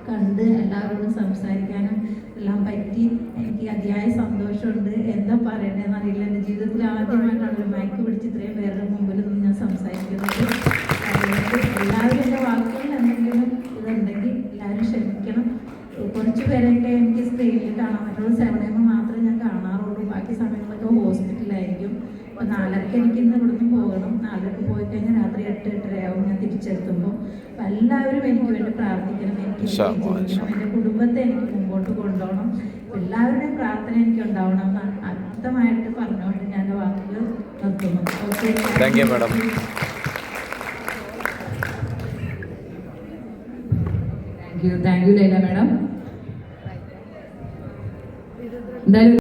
കണ്ട് എല്ലാവരോടും സംസാരിക്കാനും എല്ലാം പറ്റി എനിക്ക് അതിയായ സന്തോഷമുണ്ട്. എന്താ പറയണ്ടതെന്ന് അറിയില്ല. എൻ്റെ ജീവിതത്തിൽ ആദ്യമായിട്ടാണ് ഒരു മൈക്ക് പിടിച്ച് ഇത്രയും പേരുടെ മുമ്പിൽ നിന്ന് ഞാൻ സംസാരിക്കുന്നത്. അതുകൊണ്ട് എല്ലാവരും എൻ്റെ വാക്കുകളിൽ എന്തെങ്കിലും ഇതുണ്ടെങ്കിൽ എല്ലാവരും ക്ഷമിക്കണം. കുറച്ച് പേരൊക്കെ എനിക്ക് സ്ക്രീനിൽ കാണാൻ പറ്റുള്ളൂ. 7am മാത്രമേ ഞാൻ കാണാറുള്ളൂ. ബാക്കി സമയങ്ങളൊക്കെ ഹോസ്പിറ്റലായിരിക്കും. അപ്പോൾ 4:00 എനിക്ക് ഇന്ന് ഇവിടുന്ന് പോകണം. 4:00 പോയി കഴിഞ്ഞാൽ രാത്രി 8-8:30 ആവും ഞാൻ തിരിച്ചെത്തുമ്പോൾ. അപ്പോൾ എല്ലാവരും എനിക്ക് വേണ്ടി പ്രാർത്ഥിക്കണം. എനിക്ക് എൻ്റെ കുടുംബത്തെ എനിക്ക് മുമ്പോട്ട് കൊണ്ടുപോകണം. എല്ലാവരുടെയും പ്രാർത്ഥന എനിക്ക് ഉണ്ടാവണം എന്നാണ് അർത്ഥമായിട്ട് പറഞ്ഞുകൊണ്ട് ഞാൻ എൻ്റെ വാക്കുകൾ നിർത്തുന്നു. Okay, thank you madam. Thank you Laila madam. എന്തായാലും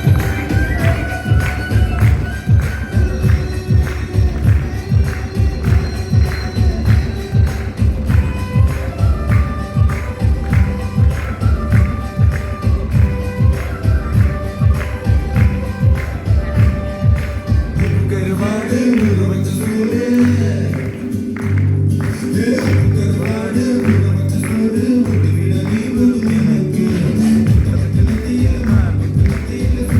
Thank you.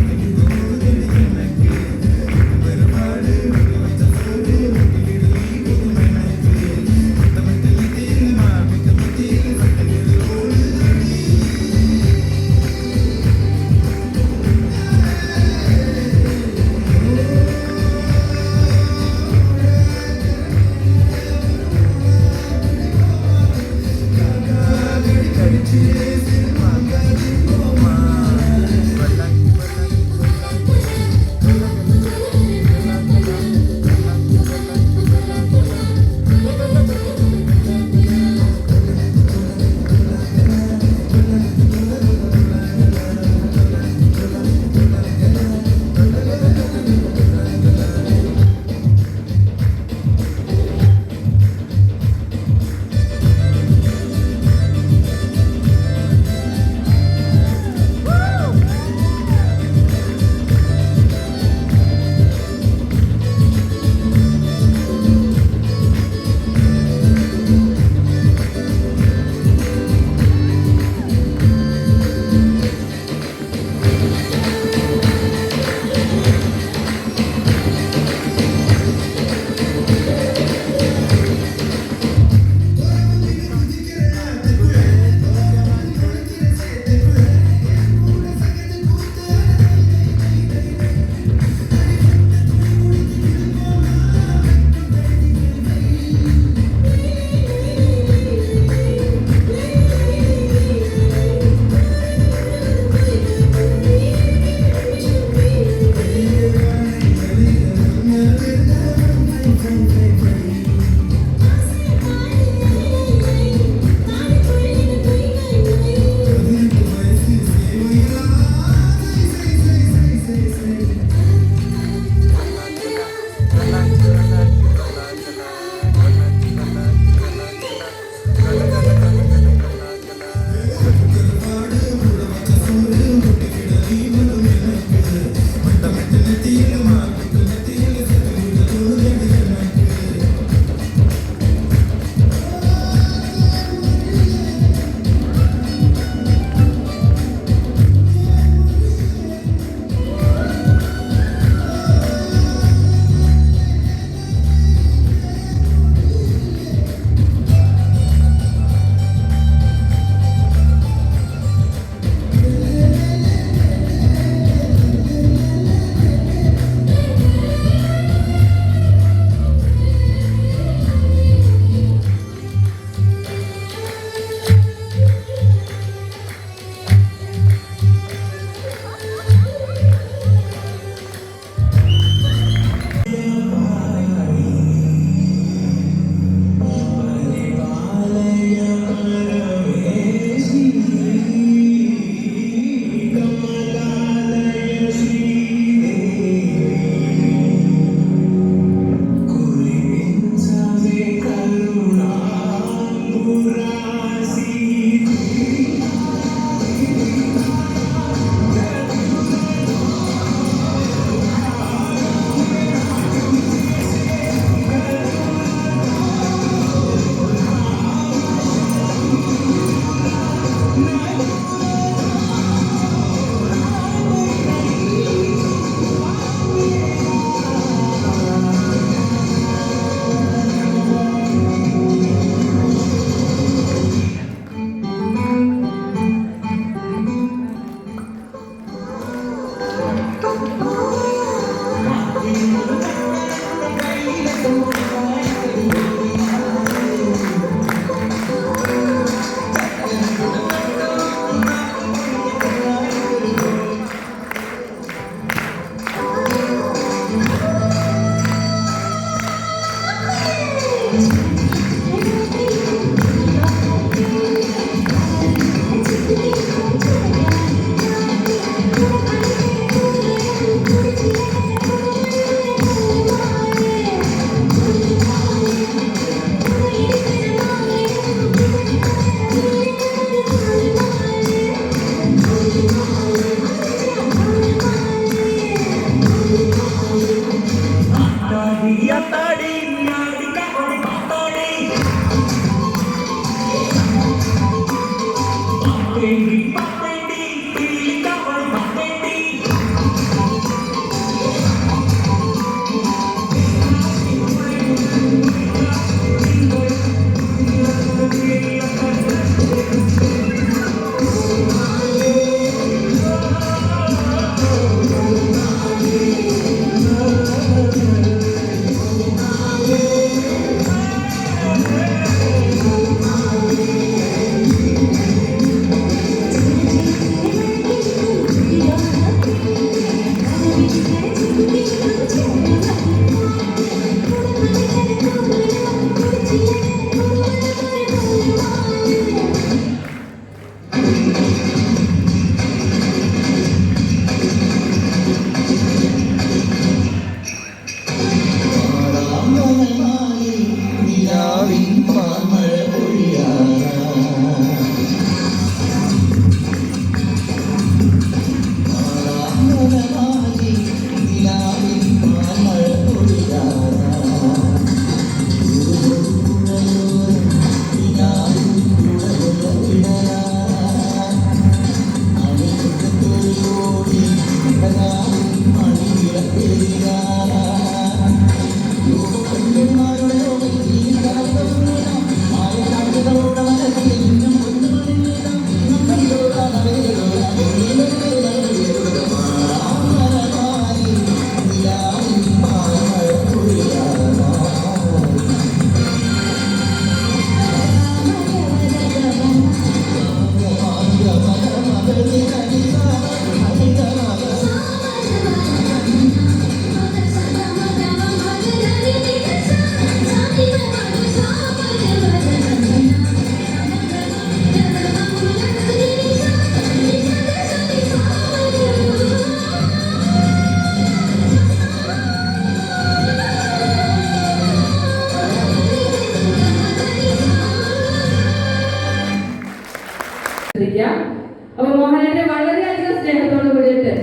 അപ്പൊ മോഹനേട്ടനെ വളരെയധികം സ്നേഹത്തോട് കൂടിയിട്ട്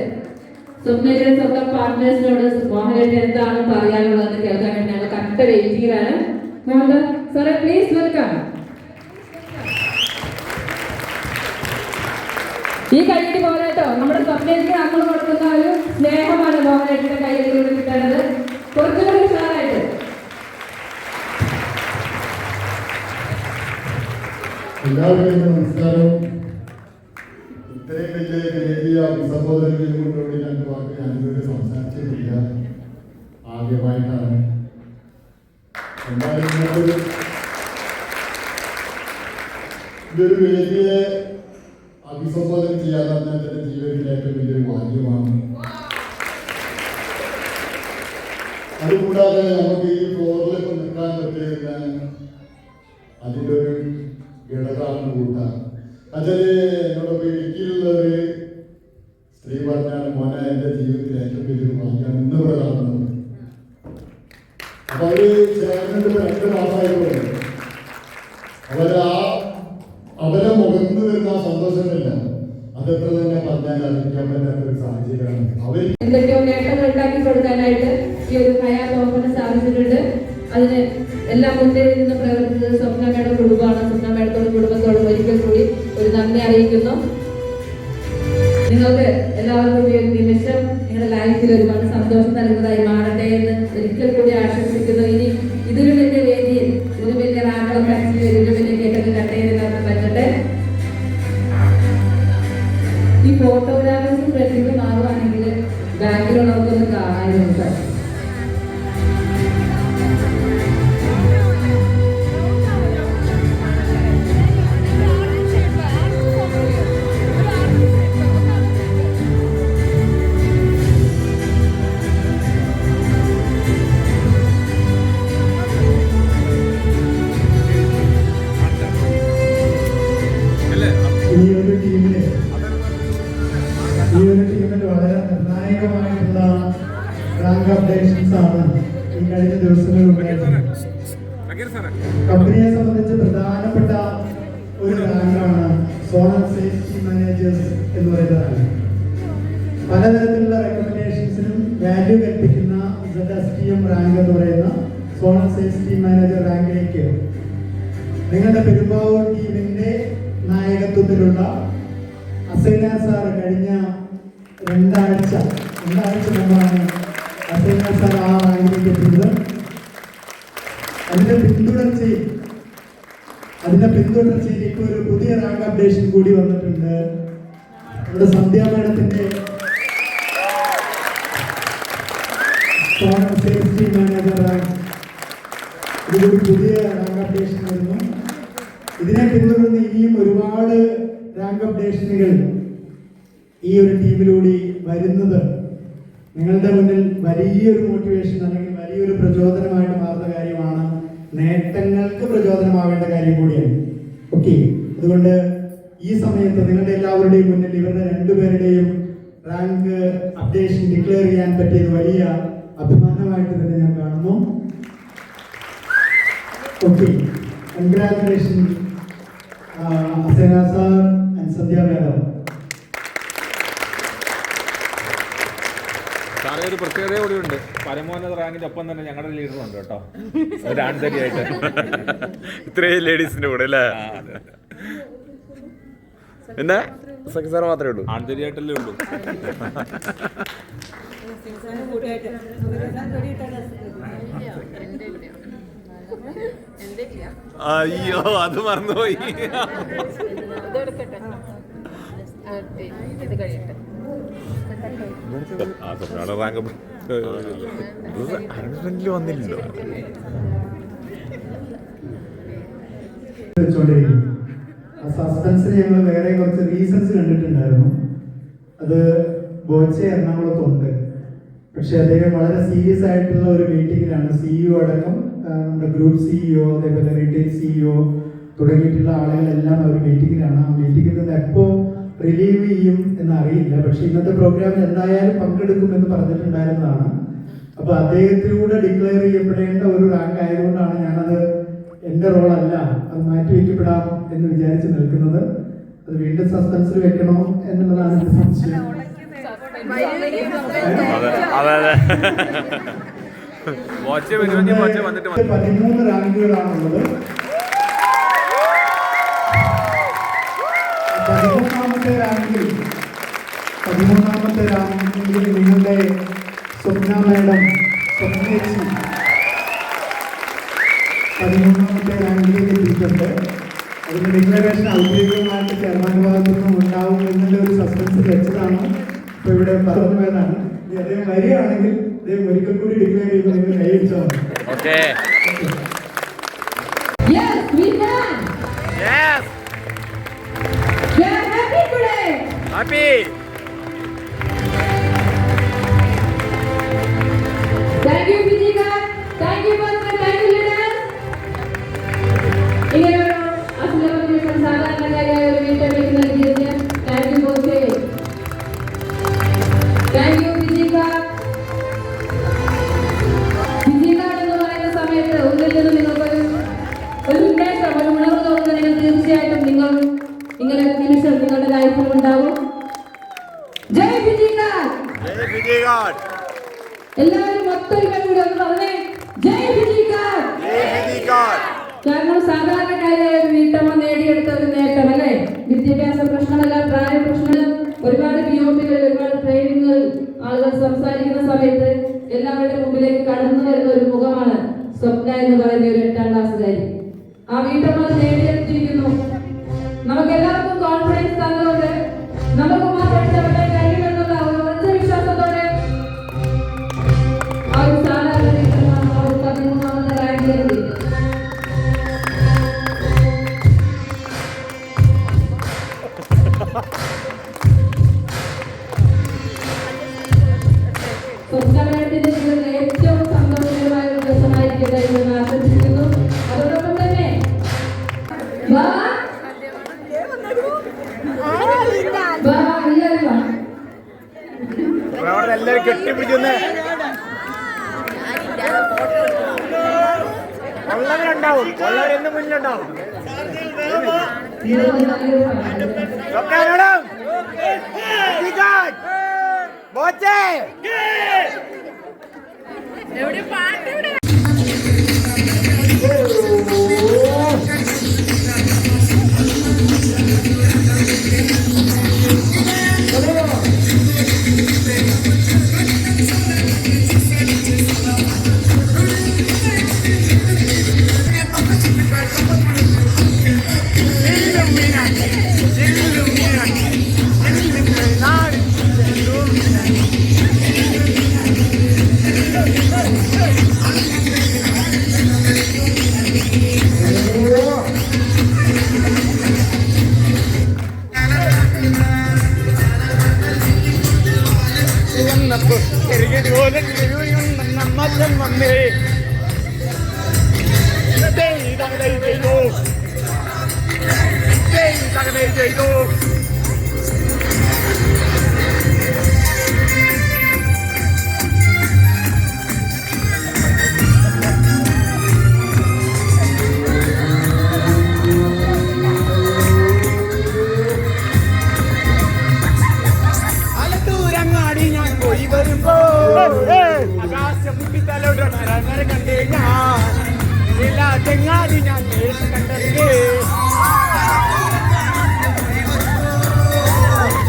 സ്വപ്നയുടെ സ്വന്തം പാർട്ട്നേഴ്സിനോട് മോഹനേട്ടൻ എന്താണ് പറയാനുള്ളതെന്ന് കേൾക്കാൻ വേണ്ടി ഞങ്ങൾ കട്ട വെയിറ്റിംഗിലാണ്. മോഹൻ സാറേ പ്ലീസ് വെൽക്കം. ഈ കൈയ്യടി പോലെ കേട്ടോ നമ്മുടെ സ്വപ്നയ്ക്ക് നമ്മൾ കൊടുക്കുന്ന ഒരു സ്നേഹമാണ് മോഹനേട്ടന്റെ കൈയ്യടിയിലൂടെ കിട്ടേണ്ടത്. കുറച്ചുകൂടി ഉഷാറായിട്ട്. എല്ലാവർക്കും നമസ്കാരം. ഇത്രയും വലിയ വേദിയെ അഭിസംബോധന ചെയ്തുകൊണ്ടുകൂടി രണ്ട് വാക്ക് ഞാനിതുവരെ സംസാരിച്ചിട്ടില്ല, ആദ്യമായിട്ടാണ്. എന്തായാലും ഇതൊരു വേദിയെ അഭിസംബോധന ചെയ്യാതെ എൻ്റെ ജീവിതത്തിലെ ഏറ്റവും വലിയൊരു ഭാഗ്യമാണ്. അതുകൂടാതെ നമുക്ക് ഈ ഫ്ലോറിലൊക്കെ നിൽക്കാൻ പറ്റിയ അതിൻ്റെ ഒരു ഘടകമാണ് കൂട്ടാൻ. അതില് എന്നോടൊപ്പം ഇടുക്കിയിലുള്ളൊരു സ്ത്രീ പറഞ്ഞാണ്, മോനെ എൻ്റെ ജീവിതത്തിൽ ഏറ്റവും വലിയൊരു ഭാഗ്യമാണ് ഇന്ന് ഇവിടെ കാണുന്നത്. അപ്പൊ അവര് ചേർന്നിട്ട് 2 മാസമായിട്ടുണ്ട്. അവരെ മുഖത്ത് വരുന്ന ആ സന്തോഷമില്ല, അതെത്ര തന്നെ പറഞ്ഞാൽ അറിയിക്കാൻ പറ്റാത്ത ഒരു സാഹചര്യമാണ്. അവർ എന്തൊക്കെയോ നേട്ടങ്ങൾ ഉണ്ടാക്കി കൊടുക്കാനായിട്ട് ഈ ഒരു ഹയാത്ത് ഓപ്പന് സാധിച്ചിട്ടുണ്ട്. അതിന് എല്ലാം മുന്നിൽ നിന്ന് പ്രവർത്തിച്ചത് സ്വപ്നമേടെ കുടുംബമാണ്. സ്വപ്നമേടത്തോടും കുടുംബത്തോടും ഒരിക്കൽ കൂടി ഒരു നന്ദി അറിയിക്കുന്നു. നിങ്ങൾക്ക് എല്ലാവർക്കും ഈ ഒരു നിമിഷം നിങ്ങളുടെ ലൈഫിൽ ഒരുപാട് സന്തോഷം നൽകുന്നതായി മാറട്ടെ എന്ന് ഒരിക്കൽ കൂടി ആശംസിക്കുന്നു. ഇനി ഇതിനു വലിയ വേദിയിൽ ഇതിനു വലിയ റാങ്കുകൾ കട്ടി ഇതിനു വലിയ കേട്ടൊക്കെ കട്ടേതിനകത്ത് പറ്റട്ടെ. ഈ ഫോട്ടോഗ്രാഫേഴ്സും പ്രത്യേകം മാറുവാണെങ്കിൽ ബാങ്കിലുള്ളവർക്കൊന്ന് കാണാനുണ്ട്. കോമ്പറ്റീഷൻസ് ആണ് ഈ കഴിഞ്ഞ ദിവസങ്ങളിൽ ഉണ്ടായിരുന്നത്. കമ്പനിയെ സംബന്ധിച്ച് പ്രധാനപ്പെട്ട ഒരു റാങ്കാണ് സോണൽ സേഫ്റ്റി മാനേജേഴ്സ് എന്ന് പറയുന്ന റാങ്ക്. പലതരത്തിലുള്ള റെക്കമെൻഡേഷൻസിനും വാല്യൂ കൽപ്പിക്കുന്ന ZSTM റാങ്ക് എന്ന് പറയുന്ന സോണൽ സേഫ്റ്റി മാനേജർ റാങ്കിലേക്ക് നിങ്ങളുടെ പെരുമ്പാവൂർ ടീമിന്റെ നായകത്വത്തിലുള്ള അസൈന സാർ കഴിഞ്ഞ രണ്ടാഴ്ച മുമ്പാണ് അസൈന സാർ ആ റാങ്കിലേക്ക് എത്തുന്നത്. അതിന്റെ പിന്തുടർച്ചയിൽ ഇപ്പോൾ ഒരു പുതിയ റാങ്ക് അപ്ഡേഷൻ കൂടി വന്നിട്ടുണ്ട്. നമ്മുടെ സന്ധ്യ മാഡത്തിന്റെ സേഫ്റ്റി മാനേജർ റാങ്ക് ഇതൊരു പുതിയ റാങ്ക് അപ്ഡേഷൻ വരുന്നു. ഇതിനെ പിന്തുടർന്ന് ഇനിയും ഒരുപാട് റാങ്ക് അപ്ഡേഷനുകൾ ഈ ഒരു ടീമിലൂടെ വരുന്നത് നിങ്ങളുടെ മുന്നിൽ വലിയൊരു മോട്ടിവേഷൻ അല്ലെങ്കിൽ വലിയൊരു പ്രചോദനമായിട്ട് മാറുന്ന കാര്യമാണ്. നേട്ടങ്ങൾക്ക് പ്രചോദനമാവേണ്ട കാര്യം കൂടിയാണ്. ഓക്കെ, അതുകൊണ്ട് ഈ സമയത്ത് നിങ്ങളുടെ എല്ലാവരുടെയും മുന്നിൽ ഇവരുടെ രണ്ടുപേരുടെയും റാങ്ക് അപ്ഡേഷൻ ഡിക്ലെയർ ചെയ്യാൻ പറ്റിയത് വലിയ അഭിമാനമായിട്ട് തന്നെ ഞാൻ കാണുന്നു. Okay, congratulation Asaina sir and Sandhya madam. സാറേ ഒരു പ്രത്യേകത കൂടിയുണ്ട്. പരമോന്നത റാങ്കിന്റെ ഒപ്പം തന്നെ ഞങ്ങളുടെ ലീഡറുണ്ട് കേട്ടോ, ഒരു ആൺതരിയായിട്ട്. ഇത്രയും ലേഡീസിന്റെ കൂടെ അല്ലേ? പിന്നെ സഖി സാർ മാത്രമേ ഉള്ളൂ, ആൺതരിയായിട്ടല്ലേ ഉള്ളൂ. അയ്യോ, അത് മറന്നുപോയി. റാങ്ക് വന്നില്ലല്ലോ. സസ്പെൻസിന് ഞങ്ങൾ വേറെ കുറച്ച് റീസൺസ് കണ്ടിട്ടുണ്ടായിരുന്നു. അത് ബോച്ചെ എറണാകുളത്തുണ്ട്, പക്ഷെ അദ്ദേഹം വളരെ സീരിയസ് ആയിട്ടുള്ള ഒരു മീറ്റിംഗിലാണ്. CEO അടക്കം നമ്മുടെ ഗ്രൂപ്പ് CEO, അതേപോലെ റീറ്റെയിൽ CEO തുടങ്ങിയിട്ടുള്ള ആളുകളെല്ലാം ഒരു മീറ്റിംഗിലാണ്. ആ മീറ്റിംഗിൽ നിന്ന് എപ്പോൾ റിലീവ് ചെയ്യും എന്നറിയില്ല, പക്ഷെ ഇന്നത്തെ പ്രോഗ്രാമിൽ എന്തായാലും പങ്കെടുക്കുമെന്ന് പറഞ്ഞിട്ടുണ്ടായിരുന്നതാണ്. അപ്പൊ അദ്ദേഹത്തിലൂടെ ഡിക്ലെയർ ചെയ്യപ്പെടേണ്ട ഒരു റാങ്ക് ആയതുകൊണ്ടാണ് ഞാനത് എന്റെ റോളല്ല, അത് മാറ്റിവെക്കപ്പെടാം എന്ന് വിചാരിച്ച് നിൽക്കുന്നത്. അത് വീണ്ടും സസ്പെൻസിൽ വെക്കണോ എന്നുള്ളതാണ് എന്റെ സംശയം. 13 റാങ്കുകളാണുള്ളത്. 13ാമത്തെ റാങ്കിൽ നിങ്ങളുടെ സ്വപ്ന മാഡം, സ്വപ്നേച്ചി 13ാമത്തെ റാങ്കിലേക്ക് എത്തിയിട്ടുണ്ട്. അതിന്റെ ഡിക്ലറേഷൻ ഔദ്യോഗികമായിട്ട് ചെയർമാൻ ഭാഗത്തു നിന്നും ഉണ്ടാവും എന്നുള്ള ഒരു സസ്പെൻസ് വെച്ചതാണ് ഇപ്പൊ ഇവിടെ പറഞ്ഞു വേണം. അദ്ദേഹം വരികയാണെങ്കിൽ അദ്ദേഹം ഒരിക്കൽ കൂടി ഡിക്ലെയർ ചെയ്യുമ്പോൾ നിങ്ങൾ കൈയടിച്ചാൽ മതി. Yes, we can. Yes. We are happy today. Happy. Thank you, Vijika. Thank you, Pastor. Thank you, leaders. ഇങ്ങനെ ഒരു അസുലഭ സാധാരണക്കാരായ ഒരു വീട്ടമ്മയ്ക്ക് നൽകിയതിന് താങ്ക് യു ബോസേ. Thank you Vijeeka. വിജീക എന്ന് പറയുന്ന സമയത്ത് ഉള്ളിൽ നിന്ന് നിങ്ങൾക്കൊരു ഉന്മേഷം, ഒരു ഉണർവ് തോന്നുന്ന തീർച്ചയായിട്ടും നിങ്ങൾ ഇങ്ങനെ നിമിഷം നിങ്ങളുടെ ലൈഫിൽ ഉണ്ടാവും. ജയ് വിജീക. ജയ് വിജീക. എല്ലാവരും ഒത്തൊരുമ കൂടി ഒന്ന് പറഞ്ഞേ, ജയ് വിജീക. ജയ് വിജീക. കാരണം സാധാരണക്കാരായ ഒരു വീട്ടമ്മ നേടിയെടുത്ത ഒരു നേട്ടം അല്ലേ? വിദ്യാഭ്യാസ പ്രശ്നമല്ല, പ്രായ പ്രശ്നം, ഒരുപാട് POPകൾ, ഒരുപാട് ട്രെയിനിങ്ങുകൾ ആളുകൾ സംസാരിക്കുന്ന സമയത്ത് എല്ലാവരുടെ മുമ്പിലേക്ക് കടന്നു വരുന്ന ഒരു മുഖമാണ് സ്വപ്ന എന്ന് പറയുന്ന ഒരു 8ാം ക്ലാസ്സുകാരി. ആ വീട്ടമ്മ നേടിയെടുത്തിരിക്കുന്നു. നമുക്ക് എല്ലാവർക്കും കോൺഫിഡൻസ് തന്നുകൊണ്ട് നമുക്ക് പഠിച്ചവരുടെ കഴിയുമെന്നുള്ള ഒരു ഉറച്ച വിശ്വാസത്തോടെ ആ ഒരു സാധാരണ വീട്ടമ്മ 13ാമത്തെ റാങ്കിലെത്തി. സ്വപ്നത്തിന്റെ ജീവിതത്തിൽ ഏറ്റവും സന്തോഷകരമായ ഒരു ദിവസമായിരിക്കട്ടെ എന്ന് ആശംസിക്കുന്നു. അതോടൊപ്പം തന്നെ എല്ലാവരും കെട്ടിപ്പിടിക്കുന്നേ. ഉള്ളവരുണ്ടാവും, ഉള്ളവരെന്ന് മുന്നിലുണ്ടാവും. എവിടെ പാട്ട് എവിടെ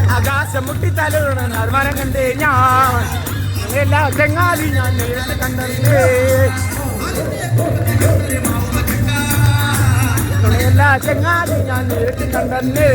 ആകാശമുട്ടിത്തലോടണം മരം കണ്ടേ ഞാൻ എല്ലാ ചെങ്ങാതി ഞാൻ നേരിട്ട് കണ്ടേ എല്ലാ ചെങ്ങാതി ഞാൻ നേരിട്ട് കണ്ടേ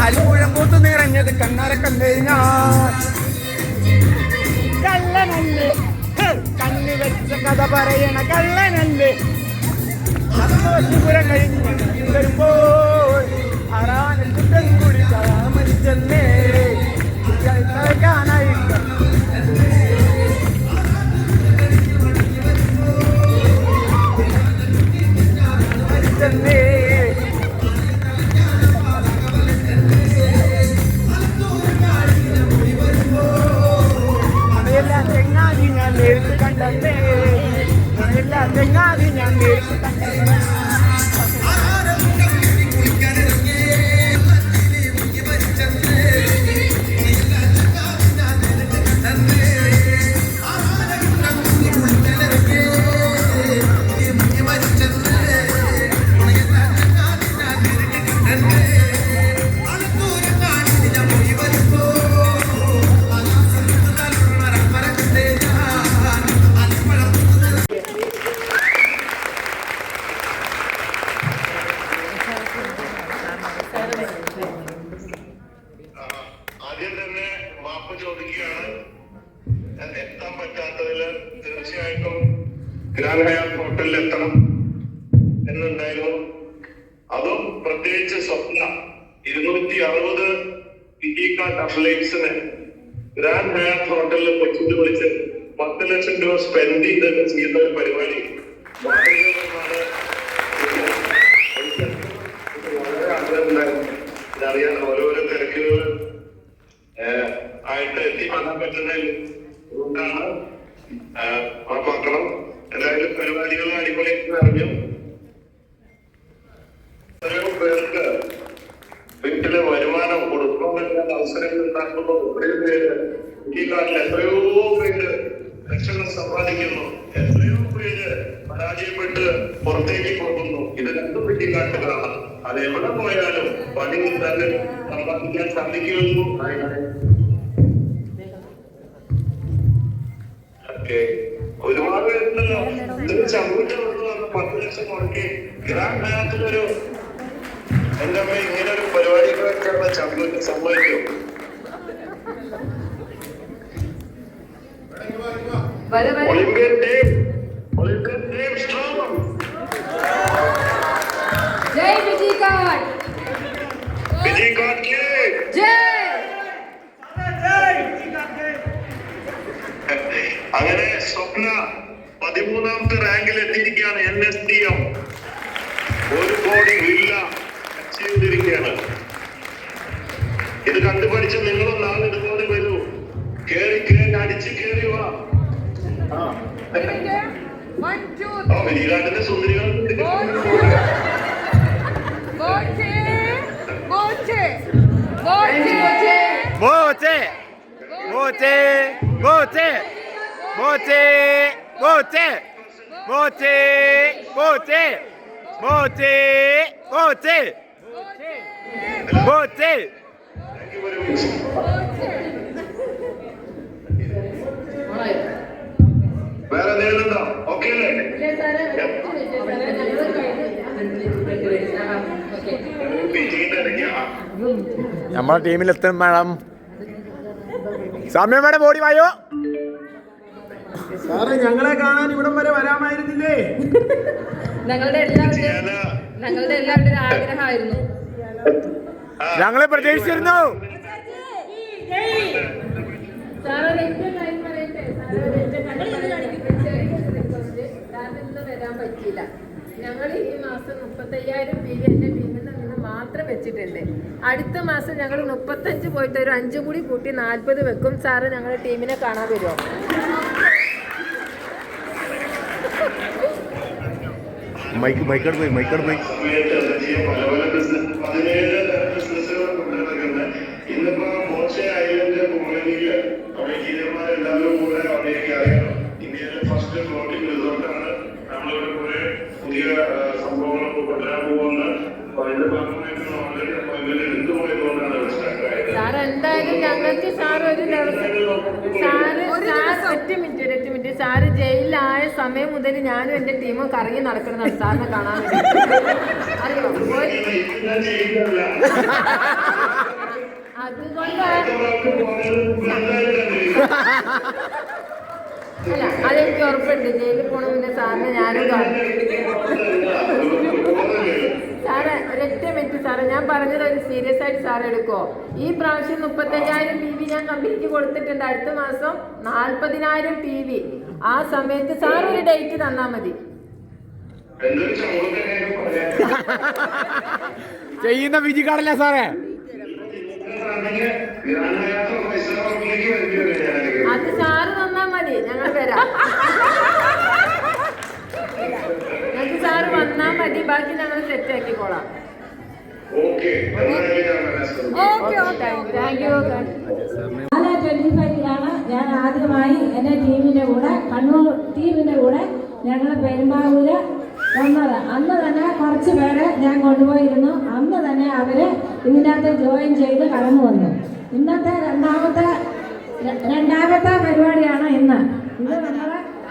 അരിപ്പുഴമ്പൂത്ത് നിറഞ്ഞത് കണ്ണാരെ കണ്ടേ ഞാൻ കള്ളനല്ലേ കണ്ണി വെച്ച കഥ പറയണ കള്ളനല്ലേ സന്തോഷപുരം കഴിഞ്ഞ് വരുമ്പോൾ ആറാനും കൂടി മരിച്ചെന്നേ കാണായിട്ട് മരിച്ചെന്നേ ചെങ്ങാതി ഞാൻ നേരിട്ട് കണ്ടേ എല്ലാ ചെങ്ങാതി ഞാൻ നേരിട്ട് കണ്ടേ ആദ്യം തന്നെ മാപ്പ് ചോദിക്കുകയാണ്. എത്താൻ പറ്റാത്തതിൽ തീർച്ചയായിട്ടും ഗ്രാൻഡ് ഹയാത്ത് ഹോട്ടലിൽ എത്തണം എന്നുണ്ടായിരുന്നു. അതും പ്രത്യേകിച്ച് സ്വപ്ന 260 ഇറ്റിക്കാട്ട് അത്ലറ്റ്സിന് ഗ്രാൻഡ് ഹയാത്ത് ഹോട്ടലിൽ കൊച്ചിയിൽ വിളിച്ച് 10 ലക്ഷം രൂപ സ്പെൻഡ് ചെയ്തിട്ട് ചെയ്യുന്ന ഒരു പരിപാടി വളരെ ആഗ്രഹമുണ്ടായിരുന്നു. ഇതറിയാൻ ഓരോരോ തിരക്കുകൾ ആയിട്ട് എത്തിപ്പെടാൻ പറ്റുന്നതിൽ കൊണ്ടാണ് ഉറപ്പാക്കണം. എന്തായാലും പരിപാടികൾ അടിപൊളിയായിട്ട് അറിഞ്ഞു. എത്രയോ പേർക്ക് വീട്ടിലെ വരുമാനം കൊടുക്കാൻ പറ്റുന്ന അവസരങ്ങൾ ഉണ്ടാക്കുമ്പോൾ എത്രയോ പേര് ഈ നാട്ടിൽ എത്രയോ പേര് ലക്ഷങ്ങൾ സമ്പാദിക്കുന്നു, എത്രയോ പേര് പരാജയപ്പെട്ട് പുറത്തേക്ക് പോകുന്നു. ഇത് രണ്ടും വെട്ടിക്കാട്ടുകളാണ്. അത് എവിടെ പോയാലും പണി തന്നെ സമ്പാദിക്കാൻ സാധിക്കുമെന്നു. ഒരുപാട് പേരുണ്ടല്ലോ ഇതിന് ചവിട്ട് കൊടുത്തു 10 ലക്ഷം മുടക്കി ഗ്രാൻഡ് ഹയാത്തിലൊരു എന്റെ അമ്മ ഇങ്ങനെ ഒരു പരിപാടിക്ക് വെക്കാനുള്ള ചവിട്ട് സമ്മതിക്കും. Olympian team strong. ജയ് വിജയകാട്. വിജയകാട് ജയ്. അങ്ങനെ സ്വപ്ന 13ാമത്തെ റാങ്കിൽ എത്തിയിരിക്കുകയാണ്. NSDM 1 കോടി വില്ല അച്ചീവ് ചെയ്തിരിക്കുകയാണ്. ഇത് കണ്ടുപഠിച്ച് നിങ്ങളും നാളെ ഇതുപോലെ വരൂ. കേറി അടിച്ച് കേറി വാ. വിരികാട്ടിന്റെ സുന്ദരികൾ വേറെ നേരിടുണ്ടോ? ഓക്കെ നമ്മളെ ടീമിലെത്തും മാഡം. സമയം വേണം ഓടി വായോ. സാറേ ഞങ്ങളെ കാണാൻ ഇവിടം വരെ വരാമായിരുന്നില്ലേ? ഞങ്ങളുടെ എല്ലാവരുടെയും ആഗ്രഹമായിരുന്നു. ഞങ്ങളെ പ്രതീക്ഷിച്ചിരുന്നു. വരാൻ പറ്റിയില്ല. ഞങ്ങൾ ഈ മാസം 35,000 PV എന്റെ ടീമിൽ നിന്ന് മാത്രം വെച്ചിട്ടുണ്ട്. അടുത്ത മാസം ഞങ്ങൾ 35 പോയിട്ട് ഒരു 5 കൂടി കൂട്ടി 40 വെക്കും. സാറ് ഞങ്ങളുടെ ടീമിനെ കാണാൻ വരുമോ? മൈക്കോട് പോയി പല ബിസിനസ്സുകൾ കൊണ്ടുനടക്കുന്നത്. ഇന്നിപ്പോ മോശെ ഐലൻഡ് കോളനിയില് അവിടെ എഞ്ചിനീയർമാരെല്ലാവരും കൂടെ അവിടേക്ക് അറിയണം. ഇന്ത്യയിലെ ഫസ്റ്റ് ഫ്ലോട്ടിംഗ് റിസോർട്ടാണ്. നമ്മളിവിടെ കുറെ പുതിയ സംഭവങ്ങളൊക്കെ കൊണ്ടുവരാൻ പോകുന്നത്. അതിന്റെ ഭാഗമായിട്ട് ഓൾറെഡി അപ്പോയിന്റ്മെന്റ് എടുത്തു പോയതുകൊണ്ടാണ് സാർ എന്തായാലും ഞങ്ങൾക്ക് സാർ ഒരു ഒറ്റ മിനിറ്റ് സാറ് ജയിലിലായ സമയം മുതൽ ഞാനും എന്റെ ടീമും കറങ്ങി നടക്കുന്നതാണ് സാറിനെ കാണാൻ വേണ്ടി. അറിയോ? അല്ല അതെനിക്ക് ഉറപ്പുണ്ട്. ജയിലിൽ പോണ പിന്നെ സാറിനെ ഞാനും കാണും. സാറ് ഒരൊറ്റ മിനിറ്റ് സാറേ, ഞാൻ പറഞ്ഞത് ഒരു സീരിയസ് ആയിട്ട് സാർ എടുക്കോ? ഈ പ്രാവശ്യം 35,000 PV ഞാൻ കമ്പനിക്ക് കൊടുത്തിട്ടുണ്ട്. അടുത്ത മാസം 40,000 PV. ആ സമയത്ത് സാർ ഒരു ഡേറ്റ് തന്നാ മതി. ചെയ്യുന്ന വിധി കാണില്ല സാറേ. അത് സാറ് തന്നാ മതി, ഞങ്ങൾ വരാം. ഞങ്ങൾക്ക് സാറ് വന്നാ മതി, ബാക്കി ഞങ്ങൾ സെറ്റ് ആക്കിക്കോളാം. Thank you. 25-ലാണ് ഞാൻ ആദ്യമായി എൻ്റെ ടീമിൻ്റെ കൂടെ കണ്ണൂർ ടീമിൻ്റെ കൂടെ ഞങ്ങൾ പെരുമ്പാവൂര് വന്നത്. അന്ന് തന്നെ കുറച്ച് പേരെ ഞാൻ കൊണ്ടുപോയിരുന്നു. അന്ന് തന്നെ അവർ ഇതിനകത്ത് ജോയിൻ ചെയ്ത് കടന്നു വന്നു. ഇന്നത്തെ രണ്ടാമത്തെ പരിപാടിയാണ് ഇന്ന്. ഇത്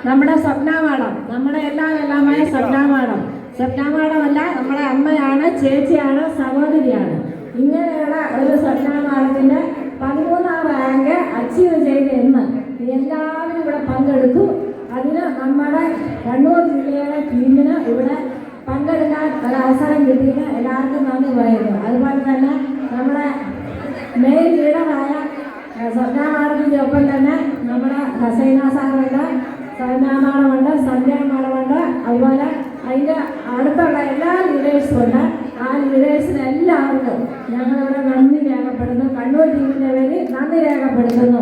നമ്മുടെ സ്വപ്ന മാഡം, നമ്മുടെ എല്ലാമായ സ്വപ്ന മാഡമല്ല, നമ്മുടെ അമ്മയാണ്, ചേച്ചിയാണ്, സഹോദരിയാണ്. ഇങ്ങനെയുള്ള ഒരു സ്വപ്ന മാഡത്തിൻ്റെ 13ാം റാങ്ക് അച്ചീവ് ചെയ്ത് ഇന്ന് എല്ലാവരും ഇവിടെ പങ്കെടുത്തു. അതിന് നമ്മുടെ കണ്ണൂർ ജില്ലയിലെ ടീമിന് ഇവിടെ പങ്കെടുക്കാൻ ഒരവസരം കിട്ടിയിട്ട് എല്ലാവർക്കും നന്ദി പറയുന്നു. അതുപോലെ തന്നെ നമ്മുടെ മെയിൻ ലീഡറായ സ്വപ്ന മാഡത്തിൻ്റെ ഒപ്പം തന്നെ നമ്മുടെ ഹസൈന സാറുണ്ട്, സൗമ്യ മാഡമുണ്ട്, സന്ധ്യ മാഡമുണ്ട്. അതുപോലെ അതിൻ്റെ അടുത്തുള്ള എല്ലാ ലീഡേഴ്സും ഉണ്ട്. ആ ലീഡേഴ്സിന് എല്ലാവർക്കും ഞങ്ങളിവിടെ നന്ദി രേഖപ്പെടുന്നു. കണ്ണൂർ ടീമിൻ്റെ പേരിൽ നന്ദി രേഖപ്പെടുത്തുന്നു.